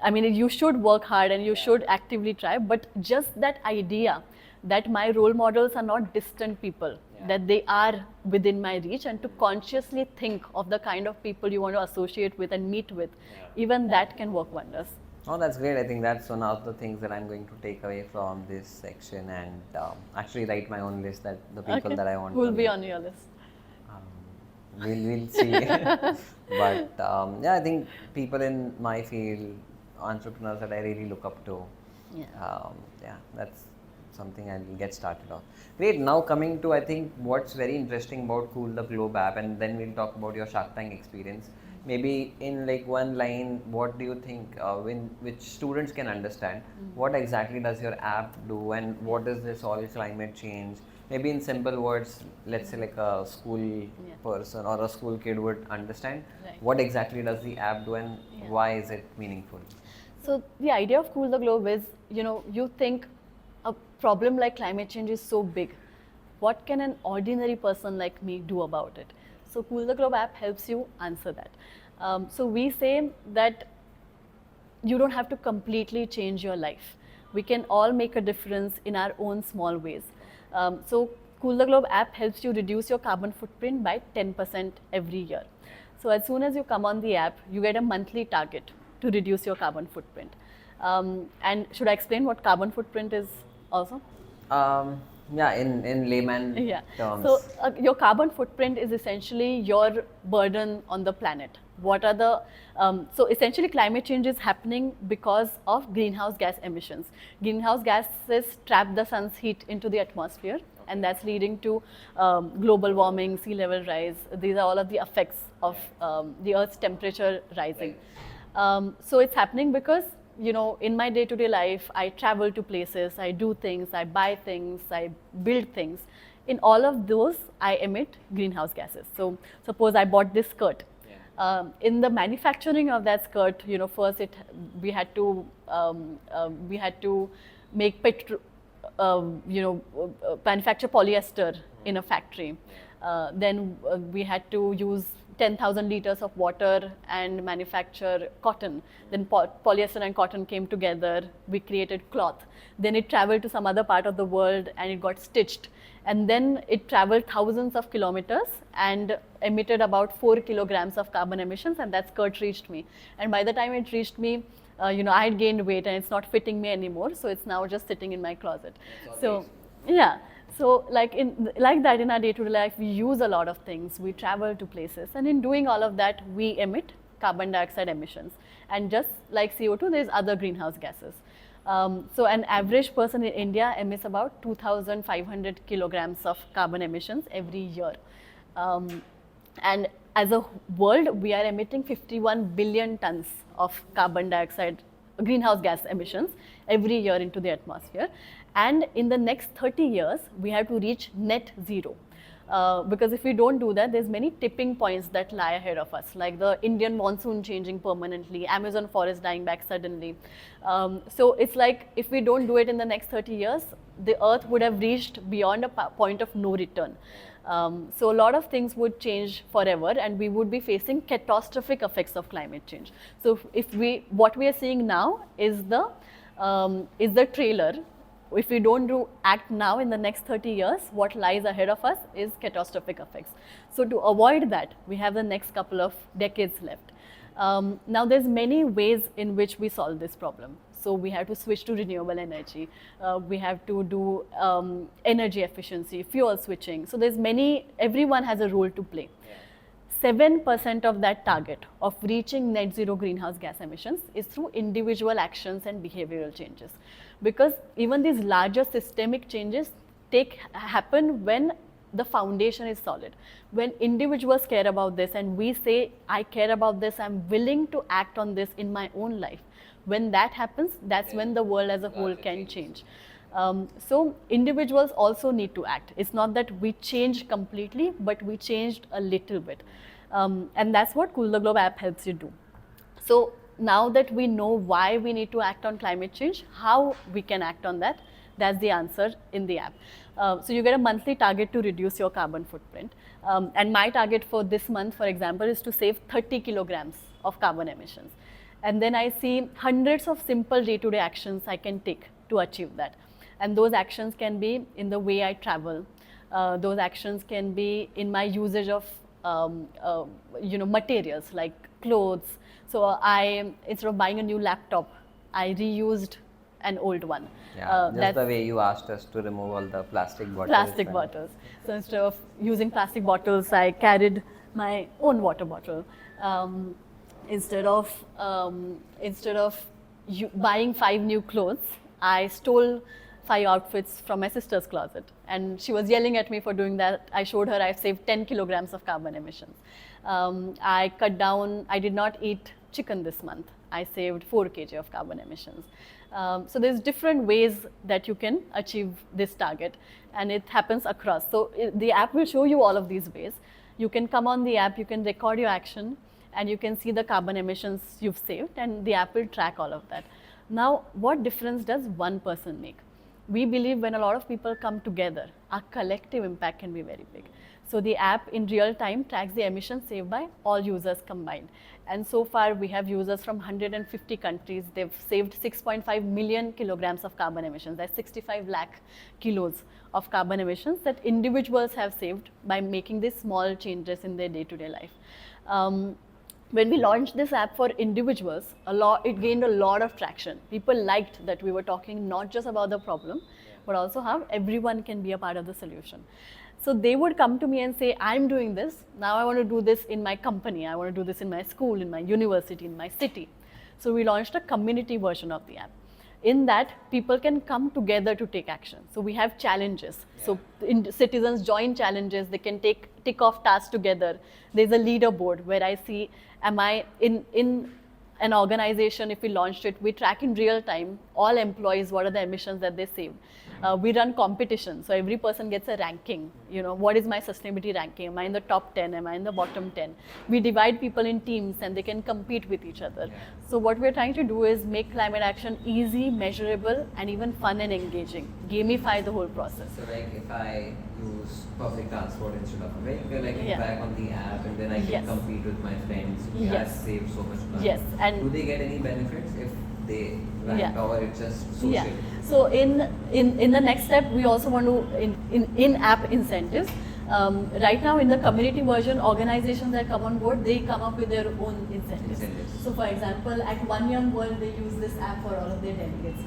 I mean, you should work hard and you should actively try, but just that idea that my role models are not distant people, that they are within my reach, and to consciously think of the kind of people you want to associate with and meet with, even that can work wonders. Oh, that's great. I think that's one of the things that I'm going to take away from this section, and actually write my own list, that the people that I want Who will to be meet. on your list? We'll see. But yeah, I think people in my field, entrepreneurs that I really look up to. Yeah, that's something I'll get started on. Great. Now coming to, I think, what's very interesting about Cool the Globe app, and then we'll talk about your Shark Tank experience. Maybe in like one line, what do you think which students can understand? What exactly does your app do, and what is this all climate change? Maybe in simple words, let's say like a school person or a school kid would understand. Right. What exactly does the app do, and why is it meaningful? So the idea of Cool the Globe is, you think a problem like climate change is so big. What can an ordinary person like me do about it? So Cool the Globe app helps you answer that. So we say that you don't have to completely change your life. We can all make a difference in our own small ways. So Cool the Globe app helps you reduce your carbon footprint by 10% every year. So as soon as you come on the app, you get a monthly target to reduce your carbon footprint. And should I explain what carbon footprint is also? Yeah, in layman terms. So your carbon footprint is essentially your burden on the planet. What are the so essentially climate change is happening because of greenhouse gas emissions. Greenhouse gases trap the sun's heat into the atmosphere, and that's leading to global warming, sea level rise. These are all of the effects of the Earth's temperature rising. So it's happening because, in my day-to-day life, I travel to places, I do things, I buy things, I build things. In all of those, I emit greenhouse gases. So suppose I bought this skirt. In the manufacturing of that skirt, first we had to make manufacture polyester in a factory. Then we had to use 10,000 liters of water and manufacture cotton. Then polyester and cotton came together, we created cloth. Then it traveled to some other part of the world and it got stitched. And then it traveled thousands of kilometers and emitted about 4 kilograms of carbon emissions, and that skirt reached me. And by the time it reached me, I had gained weight and it's not fitting me anymore, so it's now just sitting in my closet. So, yeah. So like that in our day-to-day life, we use a lot of things, we travel to places, and in doing all of that, we emit carbon dioxide emissions. And just like CO2, there's other greenhouse gases. So an average person in India emits about 2,500 kilograms of carbon emissions every year. Um, and as a world, we are emitting 51 billion tons of carbon dioxide, greenhouse gas emissions every year into the atmosphere. And in the next 30 years, we have to reach net zero. Because if we don't do that, there's many tipping points that lie ahead of us, like the Indian monsoon changing permanently, Amazon forest dying back suddenly. So it's like if we don't do it in the next 30 years, the earth would have reached beyond a point of no return. So a lot of things would change forever, and we would be facing catastrophic effects of climate change. So what we are seeing now is the trailer. If we don't act now in the next 30 years, what lies ahead of us is catastrophic effects. So to avoid that, we have the next couple of decades left. Now there's many ways in which we solve this problem. So we have to switch to renewable energy. We have to do energy efficiency, fuel switching. So everyone has a role to play. 7% of that target of reaching net zero greenhouse gas emissions is through individual actions and behavioral changes. Because even these larger systemic changes happen when the foundation is solid. When individuals care about this and we say, I care about this, I'm willing to act on this in my own life. When that happens, that's when the world as a whole can change. So individuals also need to act. It's not that we changed completely, but we changed a little bit. And that's what Cool the Globe app helps you do. So now that we know why we need to act on climate change, how we can act on that, that's the answer in the app. So you get a monthly target to reduce your carbon footprint. And my target for this month, for example, is to save 30 kilograms of carbon emissions. And then I see hundreds of simple day-to-day actions I can take to achieve that. And those actions can be in the way I travel. Those actions can be in my usage of materials like clothes. So instead of buying a new laptop, I reused an old one. Yeah, just the way you asked us to remove all the plastic bottles. Plastic bottles. So instead of using plastic bottles, I carried my own water bottle. Instead of buying 5 new clothes, I stole 5 outfits from my sister's closet, and she was yelling at me for doing that. I showed her I've saved 10 kilograms of carbon emissions. I cut down, I did not eat chicken this month. I saved 4 kg of carbon emissions. So there's different ways that you can achieve this target, and it happens across. So the app will show you all of these ways. You can come on the app, you can record your action, and you can see the carbon emissions you've saved, and the app will track all of that. Now, what difference does one person make? We believe when a lot of people come together, our collective impact can be very big. So the app in real time tracks the emissions saved by all users combined. And so far we have users from 150 countries. They've saved 6.5 million kilograms of carbon emissions. That's 65 lakh kilos of carbon emissions that individuals have saved by making these small changes in their day-to-day life. When we launched this app for individuals, it gained a lot of traction. People liked that we were talking not just about the problem, but also how everyone can be a part of the solution. So they would come to me and say, I'm doing this, now I want to do this in my company, I want to do this in my school, in my university, in my city. So we launched a community version of the app. In that, people can come together to take action. So we have challenges. Yeah. So citizens join challenges, they can tick off tasks together. There's a leaderboard where I see, am I in an organization, if we launched it, we track in real time all employees, what are the emissions that they saved. We run competition, so every person gets a ranking. What is my sustainability ranking? Am I in the top 10? Am I in the bottom 10? We divide people in teams and they can compete with each other. Yeah. So what we're trying to do is make climate action easy, measurable, and even fun and engaging. Gamify the whole process. So like if I use public transport instead of a vehicle, I can back on the app and then I can compete with my friends. Yes. Save so much money. Yes. And do they get any benefits if they rank or it's just social? Yeah. So in the next step, we also want to in-app incentives. Right now in the community version, organizations that come on board, they come up with their own incentives. So for example, at One Young World, they use this app for all of their delegates.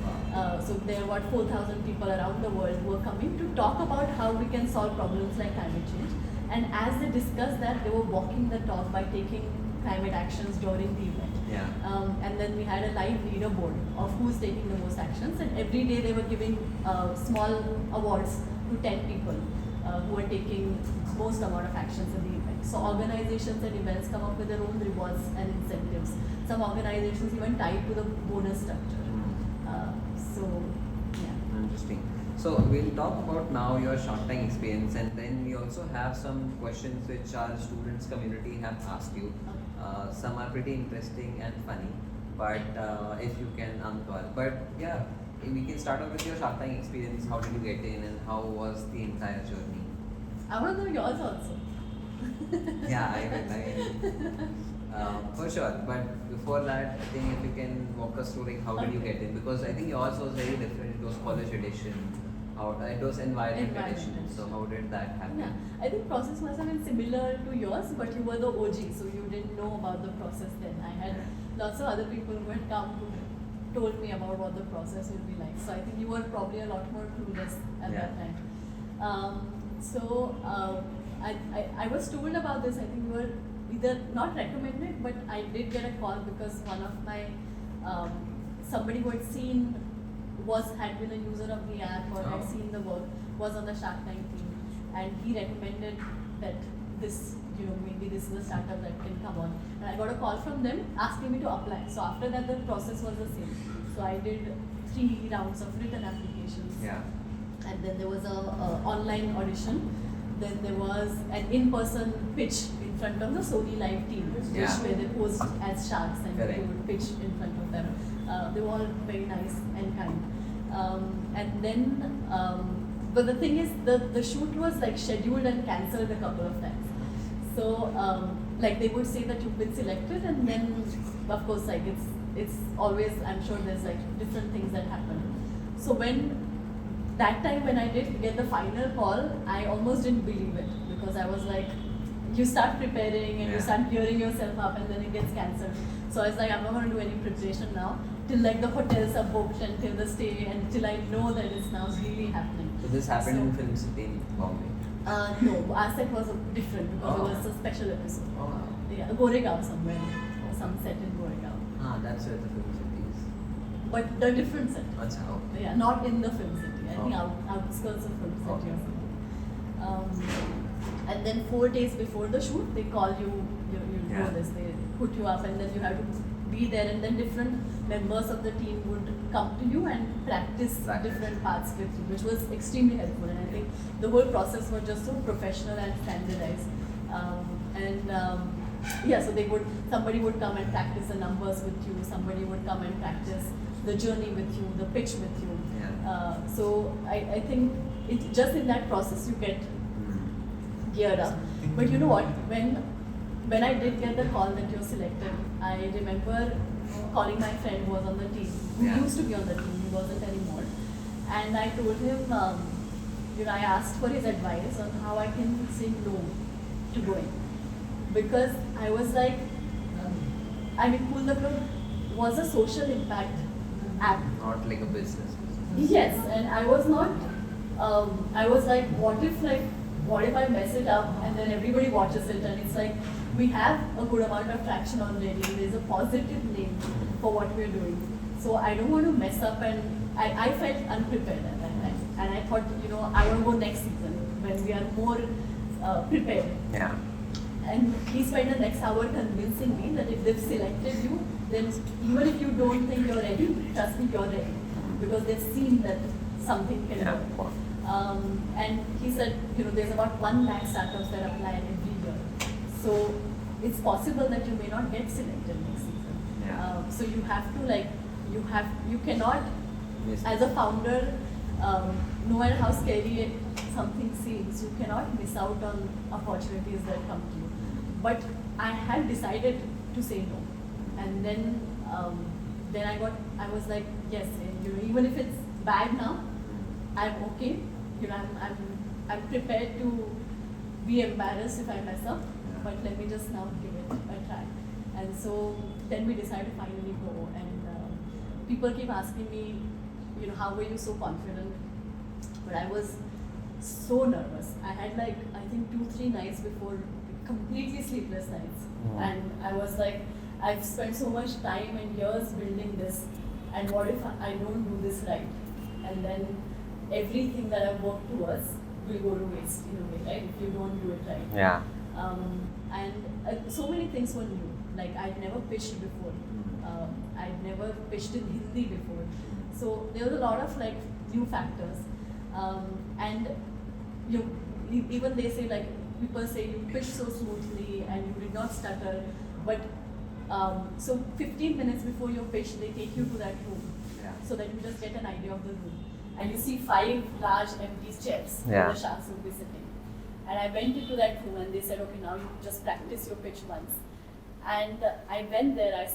So there are 4,000 people around the world who are coming to talk about how we can solve problems like climate change. And as they discuss that, they were walking the talk by taking climate actions during the event. Yeah. And then we had a live leaderboard of who's taking the most actions, and every day they were giving small awards to 10 people who are taking most amount of actions in the event. So organizations and events come up with their own rewards and incentives. Some organizations even tied to the bonus structure. So yeah. Interesting. So we'll talk about now your Shark Tank experience, and then we also have some questions which our students community have asked you. Some are pretty interesting and funny, but if you can answer. But yeah, we can start off with your Shark Tank experience. How did you get in, and how was the entire journey? I want to know yours also. Yeah, I will. For sure. But before that, I think if you can walk us through like how did you get in? Because I think yours was very different. It was college edition. It was environment edition. So how did that happen? Yeah, I think process must have been similar to yours, but you were the OG, so you didn't know about the process then. I had lots of other people who had come who told me about what the process would be like. So I think you were probably a lot more clueless at that time. I was told about this. I think you were either not recommended, but I did get a call because one of my somebody who had seen had been a user of the app or had seen the work was on the Shark Tank team, and he recommended that this, maybe this is a startup that can come on. And I got a call from them asking me to apply. So after that, the process was the same. So I did 3 rounds of written applications. Yeah. And then there was a online audition. Then there was an in-person pitch in front of the Sony Live team, where they posed as sharks and you would pitch in front of them. They were all very nice and kind. And then, but the thing is, the shoot was like scheduled and cancelled a couple of times. So, like they would say that you've been selected, and then, of course, like it's always, I'm sure there's like different things that happen. So that time when I did get the final call, I almost didn't believe it, because I was like, you start preparing and you start gearing yourself up, and then it gets cancelled. So I was like, I'm not going to do any preparation now till like the hotels are booked and till the stay and till I know that it's now really happening. So this happened in Film City in Bombay? No, our set was different because it was a special episode. Yeah, Goregaon somewhere, some set in Goregaon. That's where the Film City is. But the different set. Okay. Yeah, not in the Film City. I think outskirts of Film City or something. And then 4 days before the shoot, they call you know this, they put you up, and then you have to be there, and then different members of the team would come to you and practice different parts with you, which was extremely helpful. And I think the whole process was just so professional and standardized. So somebody would come and practice the numbers with you, somebody would come and practice the journey with you, the pitch with you. So I think just in that process you get geared up. But you know what, when I did get the call that you're selected, I remember calling my friend who was on the team, who used to be on the team, he wasn't anymore. And I told him, I asked for his advice on how I can say no to going. Because I was like, Pull the Plug was a social impact app. Not like a business. Yes, and I was not, I was like, what if I mess it up and then everybody watches it, and it's like, we have a good amount of traction already, there's a positive name for what we're doing. So I don't want to mess up, and I felt unprepared at that time. And I thought, I want to go next season when we are more prepared. Yeah. And he spent the next hour convincing me that if they've selected you, then even if you don't think you're ready, trust me, you're ready. Because they've seen that something can work. And he said, there's about 1 lakh startups that apply every year. So it's possible that you may not get selected next season. So you have to you cannot, as a founder, no matter how scary something seems, you cannot miss out on opportunities that come to you. But I had decided to say no. And then I was like, yes, even if it's bad now, I'm okay. I'm prepared to be embarrassed if I mess up, but let me just now give it a try. And so then we decided to finally go. And people keep asking me, how were you so confident? But I was so nervous. I had I think 2-3 nights before completely sleepless nights. Mm. And I was like, I've spent so much time and years building this, and what if I don't do this right? And then everything that I've worked towards will go to waste in a way, right? If you don't do it right. Yeah. And so many things were new. Like I'd never pitched before. I'd never pitched in Hindi before. So there was a lot of like new factors. And even they say like, people say you pitch so smoothly and you did not stutter, but so 15 minutes before your pitch, they take you to that room, so that you just get an idea of the room. And you see 5 large empty chairs where the sharks will be sitting. And I went into that room and they said, okay, now you just practice your pitch once. And I went there,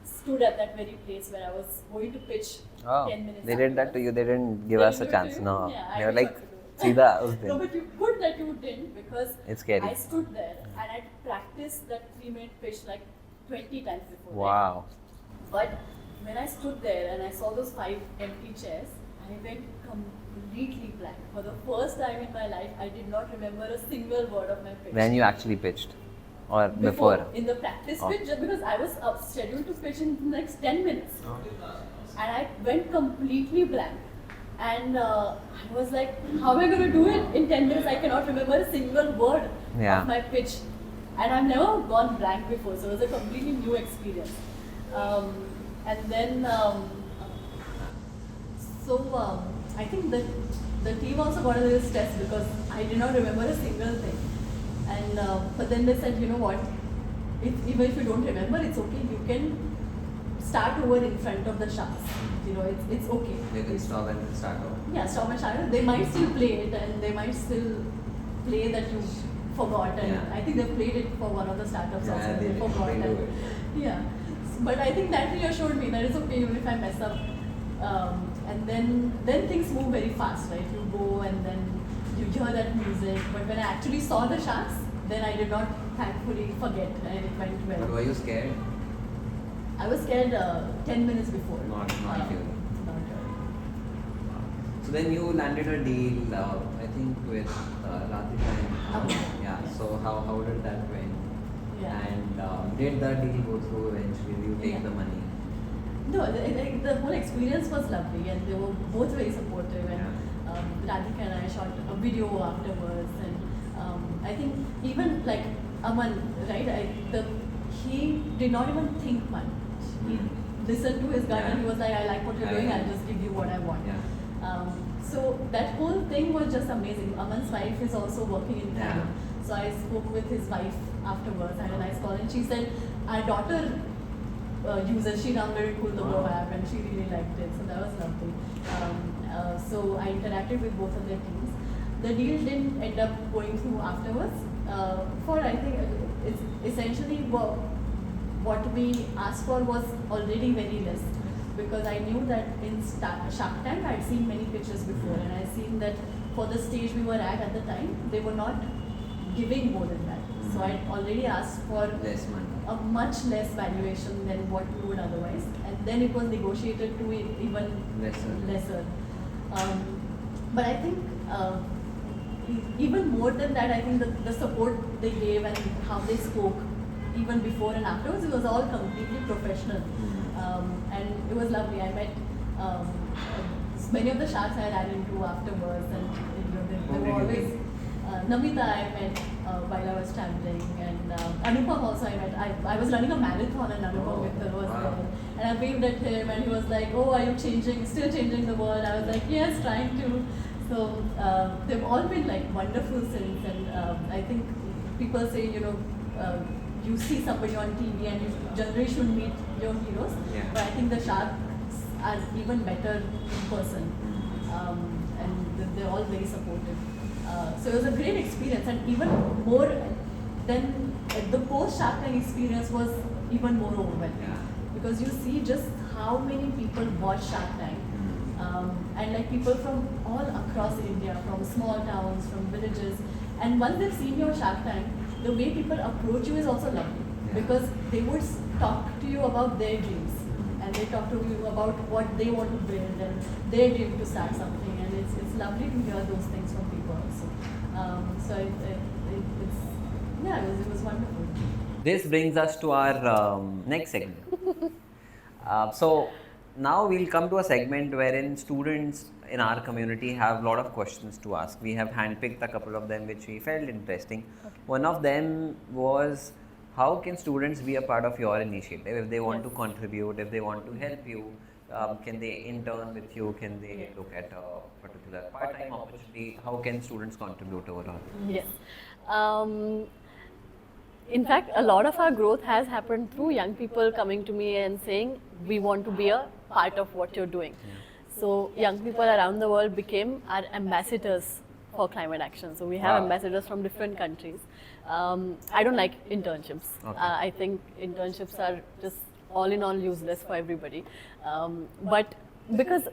stood at that very place where I was going to pitch 10 minutes. They did that to you, they didn't give us a chance. No. Yeah, They were like, Seedha, us no, but good that you didn't, because it's scary. I stood there and I practiced that 3-minute pitch like 20 times before. Wow. But when I stood there and I saw those 5 empty chairs, I went completely blank. For the first time in my life, I did not remember a single word of my pitch. When you actually pitched? Or before? In the practice pitch, just because I was scheduled to pitch in the next 10 minutes. And I went completely blank. And I was like, how am I going to do it in 10 minutes? I cannot remember a single word of my pitch. And I've never gone blank before, so it was a completely new experience. And then, I think that the team also got a little stressed because I did not remember a single thing. And but then they said, you know what, even if you don't remember, it's okay. You can start over in front of the sharks. You know, it's okay. You can stop and start over. Yeah, stop and start. They might still play it, and they might still play that you forgot. And I think they played it for one of the startups also. They forgot. But I think that reassured me that it's okay even if I mess up. And then things move very fast, right? You go and then you hear that music. But when I actually saw the sharks, then I did not thankfully forget, and it went well. But were you scared? I was scared 10 minutes before. Not you. Not So then you landed a deal, I think with Radhika. Yeah. So how did that went? Yeah. And did the deal go through eventually? Did you take the money? No, the whole experience was lovely, and they were both very supportive. And Radhika and I shot a video afterwards, and I think even like Aman, right? He did not even think much. He listened to his gut and he was like, I like what you're doing, I'll just give you what I want. So that whole thing was just amazing. Aman's wife is also working in Canada. So I spoke with his wife afterwards, I had a nice call, and she said, our daughter she downloaded Cool the Go app and she really liked it, so that was lovely. So I interacted with both of their teams. The deal didn't end up going through afterwards. I think it's essentially what we asked for was already very less, because I knew that in Shark Tank I'd seen many pitches before, and I'd seen that for the stage we were at the time, they were not giving more than that. So I'd already asked for less money, a much less valuation than what we would otherwise, and then it was negotiated to even lesser. But I think even more than that, I think the support they gave and how they spoke, even before and afterwards, it was all completely professional. And it was lovely. I met many of the sharks I ran into afterwards, and they were always. Namita I met while I was traveling, and Anupam also I met. I was running a marathon, and Anupam Mittal was there. And I waved at him, and he was like, "Oh, are you still changing the world?" I was like, "Yes, trying to." So they've all been like wonderful since, and I think people say, you see somebody on TV and you generally should meet your heroes, but I think the sharks are even better in person, and they're all very supportive. So it was a great experience, and even more than the post Shark Tank experience was even more overwhelming, because you see just how many people watch Shark Tank, and like people from all across India, from small towns, from villages, and once they've seen your Shark Tank, the way people approach you is also lovely, because they would talk to you about their dreams, and they talk to you about what they want to build and their dream to start something, and it's lovely to hear those things from people also. So it's Yeah, it was wonderful. This brings us to our next segment. So now we'll come to a segment wherein students in our community have a lot of questions to ask. We have handpicked a couple of them which we felt interesting. Okay. One of them was, how can students be a part of your initiative? If they want to Yes. contribute, if they want to help you, can they intern with you? Can they Yeah. look at a particular part-time opportunity? How can students contribute overall? Yes. Um, in fact, a lot of our growth has happened through young people coming to me and saying, we want to be a part of what you're doing. So, young people around the world became our ambassadors for climate action. So, we have Wow. ambassadors from different countries. I don't like internships. Okay. I think internships are just all in all useless for everybody. But because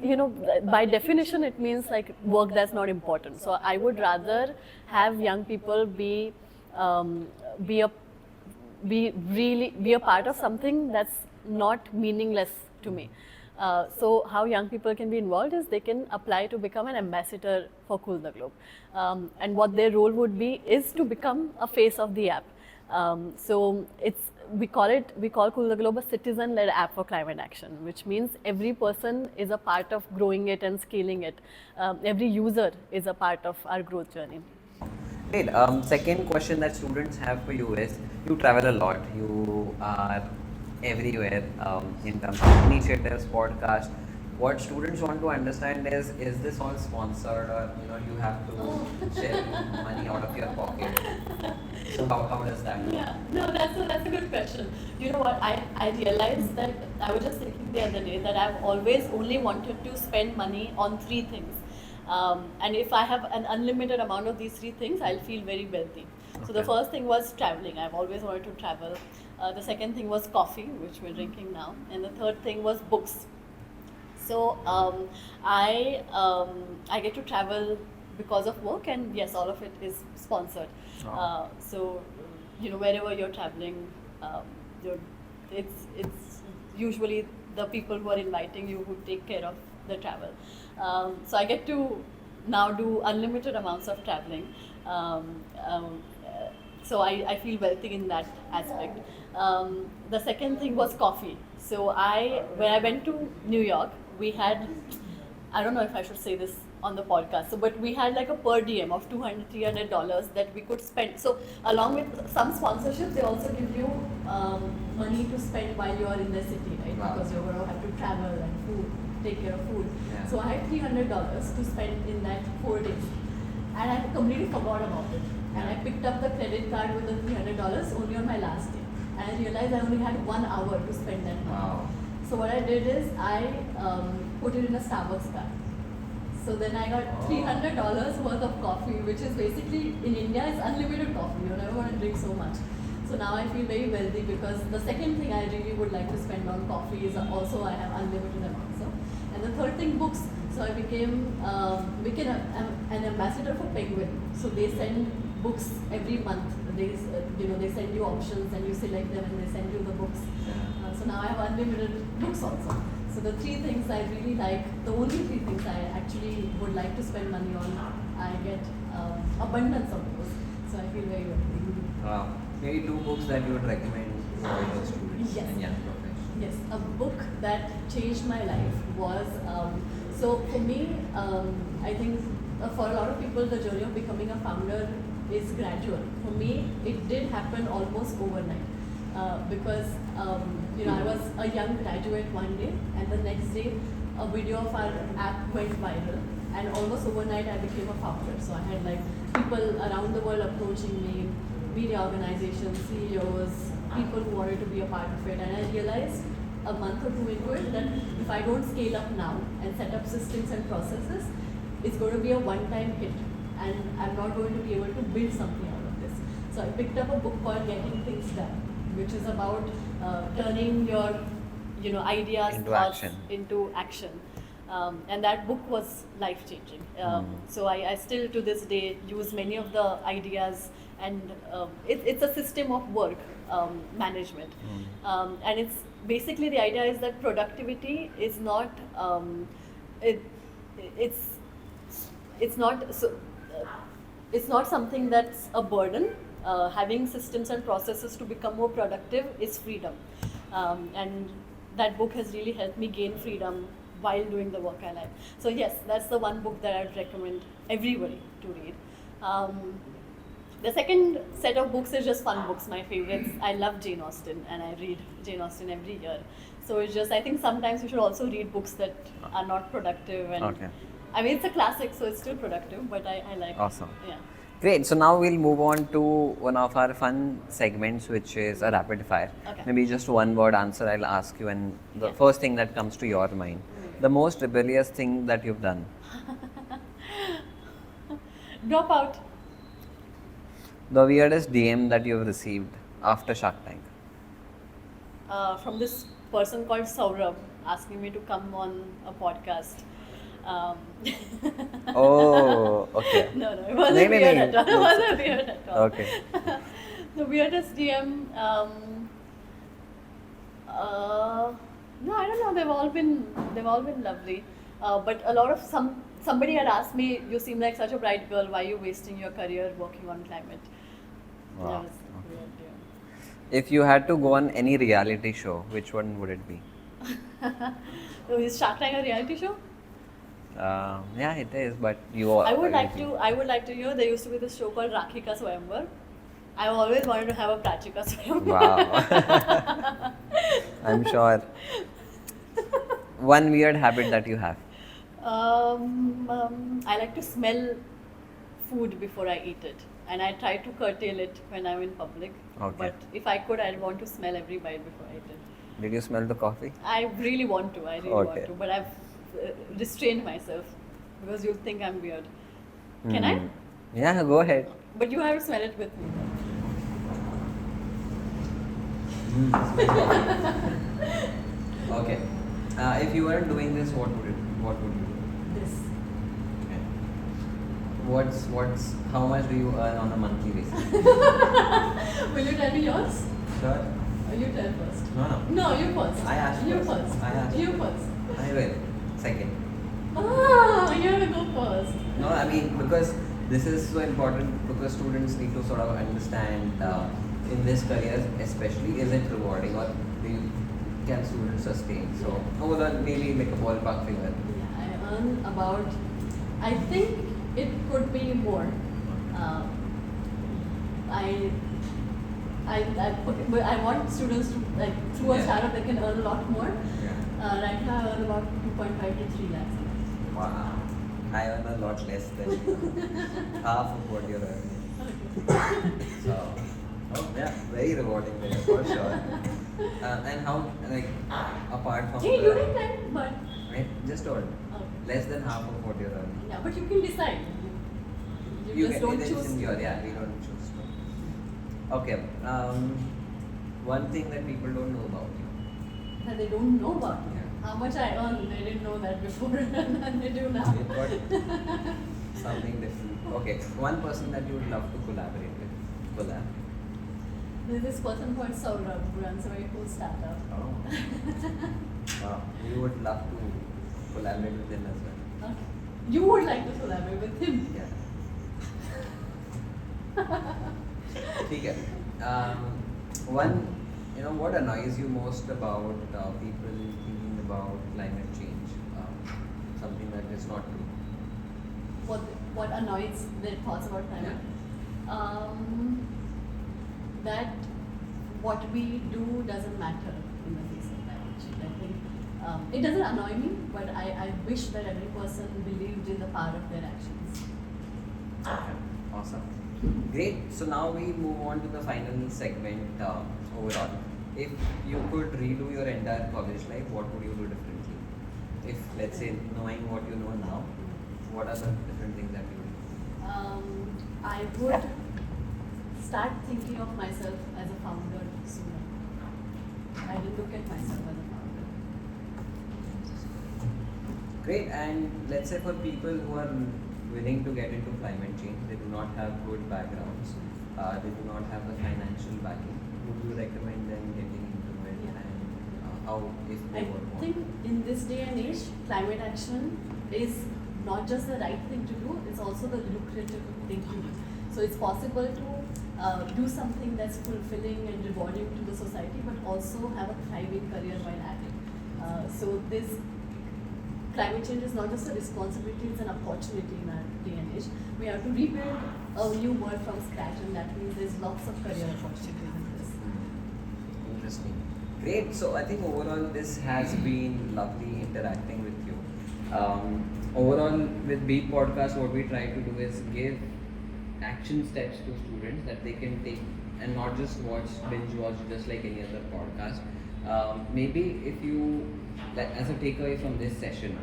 by definition it means like work that's not important, so I would rather have young people um, be a be a part of something that's not meaningless to me. So how young people can be involved is they can apply to become an ambassador for Cool the Globe, and what their role would be is to become a face of the app. So we call Cool the Globe a citizen-led app for climate action, which means every person is a part of growing it and scaling it. Every user is a part of our growth journey. Great. Second question that students have for you is, you travel a lot. You are everywhere in terms of initiatives, podcasts. What students want to understand is this all sponsored, or you have to shell money out of your pocket? So how does that work? Yeah, no, that's a good question. You know what? I realized that I was just thinking the other day that I've always only wanted to spend money on three things. And if I have an unlimited amount of these three things, I'll feel very wealthy. So the Okay. first thing was traveling. I've always wanted to travel. The second thing was coffee, which we're drinking now. And the third thing was books. So I get to travel because of work, and yes, all of it is sponsored. Wow. So wherever you're traveling, you're, it's usually the people who are inviting you who take care of the travel. So I get to now do unlimited amounts of traveling. Um, um, so I feel wealthy in that aspect. The second thing was coffee. So when I went to New York, we had, I don't know if I should say this on the podcast, so but we had like a per diem of $200-300 that we could spend. So along with some sponsorships, they also give you money to spend while you are in the city, right? Wow. Because you're going to have to travel and food, take care of food. Yeah. So I had $300 to spend in that 4 days, and I completely forgot about it. And I picked up the credit card with the $300 only on my last day, and I realized I only had 1 hour to spend that money. Wow. So what I did is I put it in a Starbucks card. So then I got $300 worth of coffee, which is basically in India is unlimited coffee. You never want to drink so much. So now I feel very wealthy because the second thing I really would like to spend on coffee is also I have unlimited amounts of. And the third thing, books. So I became an ambassador for Penguin. So they send books every month. They send you options and you select them and they send you the books. So now I have unlimited books also. So the three things I really like, the only three things I actually would like to spend money on, I get abundance of those. So I feel very wealthy. Maybe 2 books that you would recommend for your students Yes. and young professionals. Yes, a book that changed my life was, so for me, I think for a lot of people, the journey of becoming a founder is gradual. For me, it did happen almost overnight. Because I was a young graduate one day, and the next day a video of our app went viral, and almost overnight I became a founder. So I had like people around the world approaching me, media organizations, CEOs, people who wanted to be a part of it, and I realized a month or two into it that if I don't scale up now and set up systems and processes, it's going to be a one-time hit, and I'm not going to be able to build something out of this. So I picked up a book called Getting Things Done, which is about turning your ideas Into thoughts action. into action. And that book was life changing. So I still to this day use many of the ideas, and it's a system of work management. And it's basically, the idea is that productivity is not it's not so it's not something that's a burden. having systems and processes to become more productive is freedom. And that book has really helped me gain freedom while doing the work I like. So yes, that's the one book that I'd recommend everybody to read. The second set of books is just fun books, my favorites. I love Jane Austen and I read Jane Austen every year. So it's just, I think sometimes you should also read books that are not productive. And Okay. I mean, it's a classic, so it's still productive, but I like Awesome. it. Yeah. Great. So now we'll move on to one of our fun segments, which is a rapid fire. Okay. Maybe just one word answer I'll ask you, and the Yeah. first thing that comes to your mind. The most rebellious thing that you've done. Dropout. The weirdest DM that you've received after Shark Tank. From this person called Saurabh asking me to come on a podcast. Um, Oh, okay. no, it wasn't No, no, weird no. at all. It wasn't weird at all. Okay. The weirdest DM. No, I don't know. They've all been lovely. But a lot of somebody had asked me, "You seem like such a bright girl. Why are you wasting your career working on climate?" Wow. That was a weird DM. If you had to go on any reality show, which one would it be? So is Shark Tank a reality show? Yeah, it is. But you. I would like to. There used to be this show called Rakhi Ka Swayamvar. I always wanted to have a Prachi Ka Swayamvar. Wow. I'm sure. One weird habit that you have. I like to smell food before I eat it, and I try to curtail it when I'm in public. Okay. But if I could, I'd want to smell every bite before I eat it. Did you smell the coffee? I really want to. Okay. Want to, but I've restrained myself because you'll think I'm weird. Can I? Yeah, go ahead. But you have to smell it with me. Okay. If you weren't doing this, what would you do? This. Okay. What's how much do you earn on a monthly basis? Will you tell me yours? Sure. Or you tell first? No. No, you first. I asked You first. first. I asked You first. first. I will. Second. Ah, you have to go first. No, I mean because this is so important because students need to sort of understand in this career especially, is it rewarding or can students sustain? So hold on, maybe make a ballpark figure. Yeah, I earn about, I think it could be more. I want students to, like, through a Yeah. startup, they can earn a lot more. Yeah. Right now, I earn about 2.5 to 3 lakhs. Wow. I earn a lot less than you. Half of what you're earning. So, yeah, very rewarding there for sure. And how, like, apart from Hey, the, you didn't tell, but right, just told, okay. less than half of what you're earning. Yeah, but you can decide. You just can, don't it's choose. in your, yeah, we don't choose. Okay, one thing that people don't know about you. That they don't know about me. Yeah. How much I earn, they didn't know that before, and they do now. You've got something different. Okay, one person that you would love to collaborate with. Collab. There's this person called Saurabh who runs a very cool startup. Oh. Wow. You would love to collaborate with him as well. Okay. You would like to collaborate with him. Yeah. ठीक है. One, what annoys you most about people thinking about climate change? Something that is not true. What annoys their thoughts about climate? That what we do doesn't matter in the face of climate change. I think it doesn't annoy me, but I wish that every person believed in the power of their actions. Okay. Awesome. Great. So now we move on to the final segment overall. If you could redo your entire college life, what would you do differently? If, let's say, knowing what you know now, what are the different things that you do? I would start thinking of myself as a founder sooner. I didn't look at myself as a founder. Great. And let's say for people who are willing to get into climate change, they do not have good backgrounds, they do not have the financial backing, would you recommend them getting into it? Yeah. And how, if they I would want? think in this day and age, climate action is not just the right thing to do, it's also the lucrative thing to do. So it's possible to do something that's fulfilling and rewarding to the society, but also have a thriving career while at it. So this climate change is not just a responsibility, it's an opportunity in our day and age. We have to rebuild a new world from scratch, and that means there's lots of career opportunities in this. Interesting. Great. So I think overall this has been lovely interacting with you. Overall with Beat Podcast, what we try to do is give action steps to students that they can take and not just binge watch just like any other podcast. Maybe if you, like, as a takeaway from this session,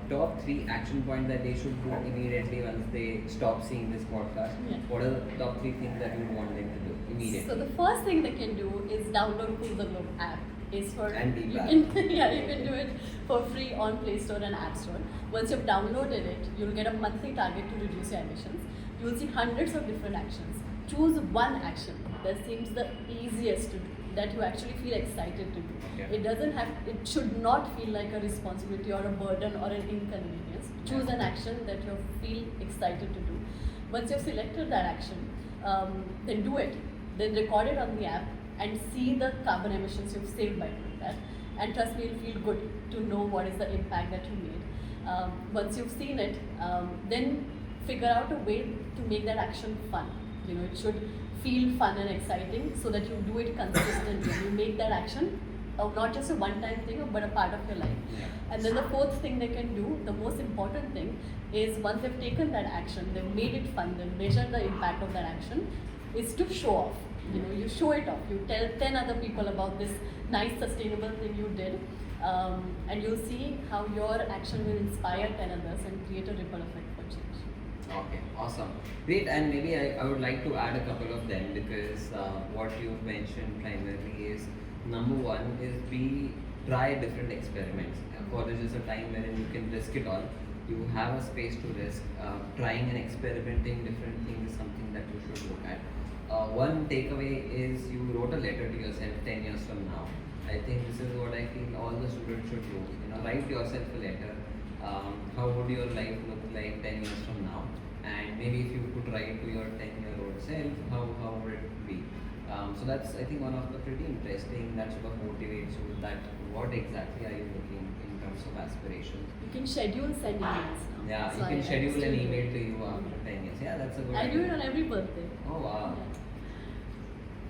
top 3 action points that they should do immediately once they stop seeing this podcast. Yeah. What are the top 3 things that you want them to do immediately? So the first thing they can do is download Cool the Globe app. Is for And you Beep app. can yeah, you can do it for free on Play Store and App Store. Once you've downloaded it, you'll get a monthly target to reduce your emissions. You'll see hundreds of different actions. Choose one action that seems the easiest to do, that you actually feel excited to do. Yeah. It should not feel like a responsibility or a burden or an inconvenience. Choose an action that you feel excited to do. Once you've selected that action, then do it. Then record it on the app and see the carbon emissions you've saved by doing that. And trust me, you'll feel good to know what is the impact that you made. Once you've seen it, then figure out a way to make that action fun. It should feel fun and exciting so that you do it consistently. You make that action not just a one-time thing, but a part of your life. Yeah. And then the fourth thing they can do, the most important thing, is once they've taken that action, they've made it fun, they've measured the impact of that action, is to show off. You show it off. You tell 10 other people about this nice sustainable thing you did, and you'll see how your action will inspire 10 others and create a ripple effect for change. Okay, awesome. Great, and maybe I would like to add a couple of them because what you've mentioned primarily is number 1 is we try different experiments. College is a time wherein you can risk it all. You have a space to risk. Trying and experimenting different things is something that you should look at. One takeaway is you wrote a letter to yourself 10 years from now. I think this is what I feel all the students should do. Write yourself a letter. How would your life look like 10 years from now? And maybe if you could write to your 10-year-old self, how would it be? So that's, I think, one of the pretty interesting that sort of motivates you that what exactly are you looking in terms of aspirations. You can schedule send emails now. Yeah, So you can I schedule still an do email it. to you after 10 years. Yeah, that's a good I idea. do it on every birthday. Oh wow.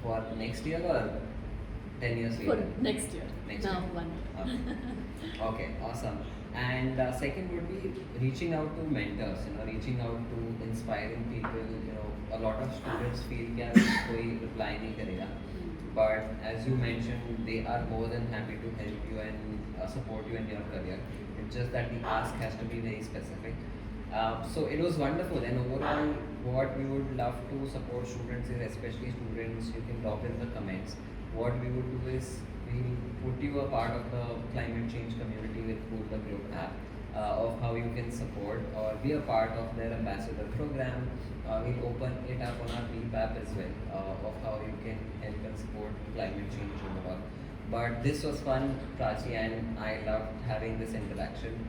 Yeah. For next year or 10 years For later? next year. Next now year. 1 year. Okay, awesome. And second would be reaching out to mentors, reaching out to inspiring people. A lot of students feel that koi reply nahi karega. But as you mentioned, they are more than happy to help you and support you in your career. It's just that the ask has to be very specific. So it was wonderful, and overall what we would love to support students is, especially students, you can drop in the comments. What we would do is we will put you a part of the climate change community with Cool the Globe app of how you can support or be a part of their ambassador program. We'll open it up on our Beep app as well of how you can help and support climate change overall. But this was fun, Prachi, and I loved having this interaction.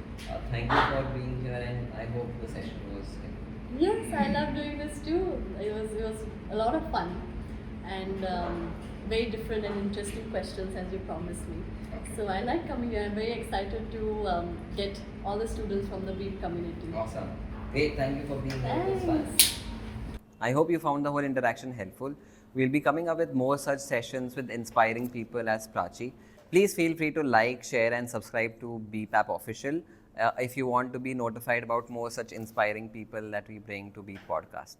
Thank you for being here, and I hope the session was helpful. Yes, I love doing this too. It was a lot of fun and very different and interesting questions as you promised me. Okay. So I like coming here. I'm very excited to get all the students from the Beep community. Awesome. Great, thank you for being here. It was fun. Thanks. I hope you found the whole interaction helpful. We'll be coming up with more such sessions with inspiring people as Prachi. Please feel free to like, share and subscribe to Beep App Official if you want to be notified about more such inspiring people that we bring to Beep Podcast.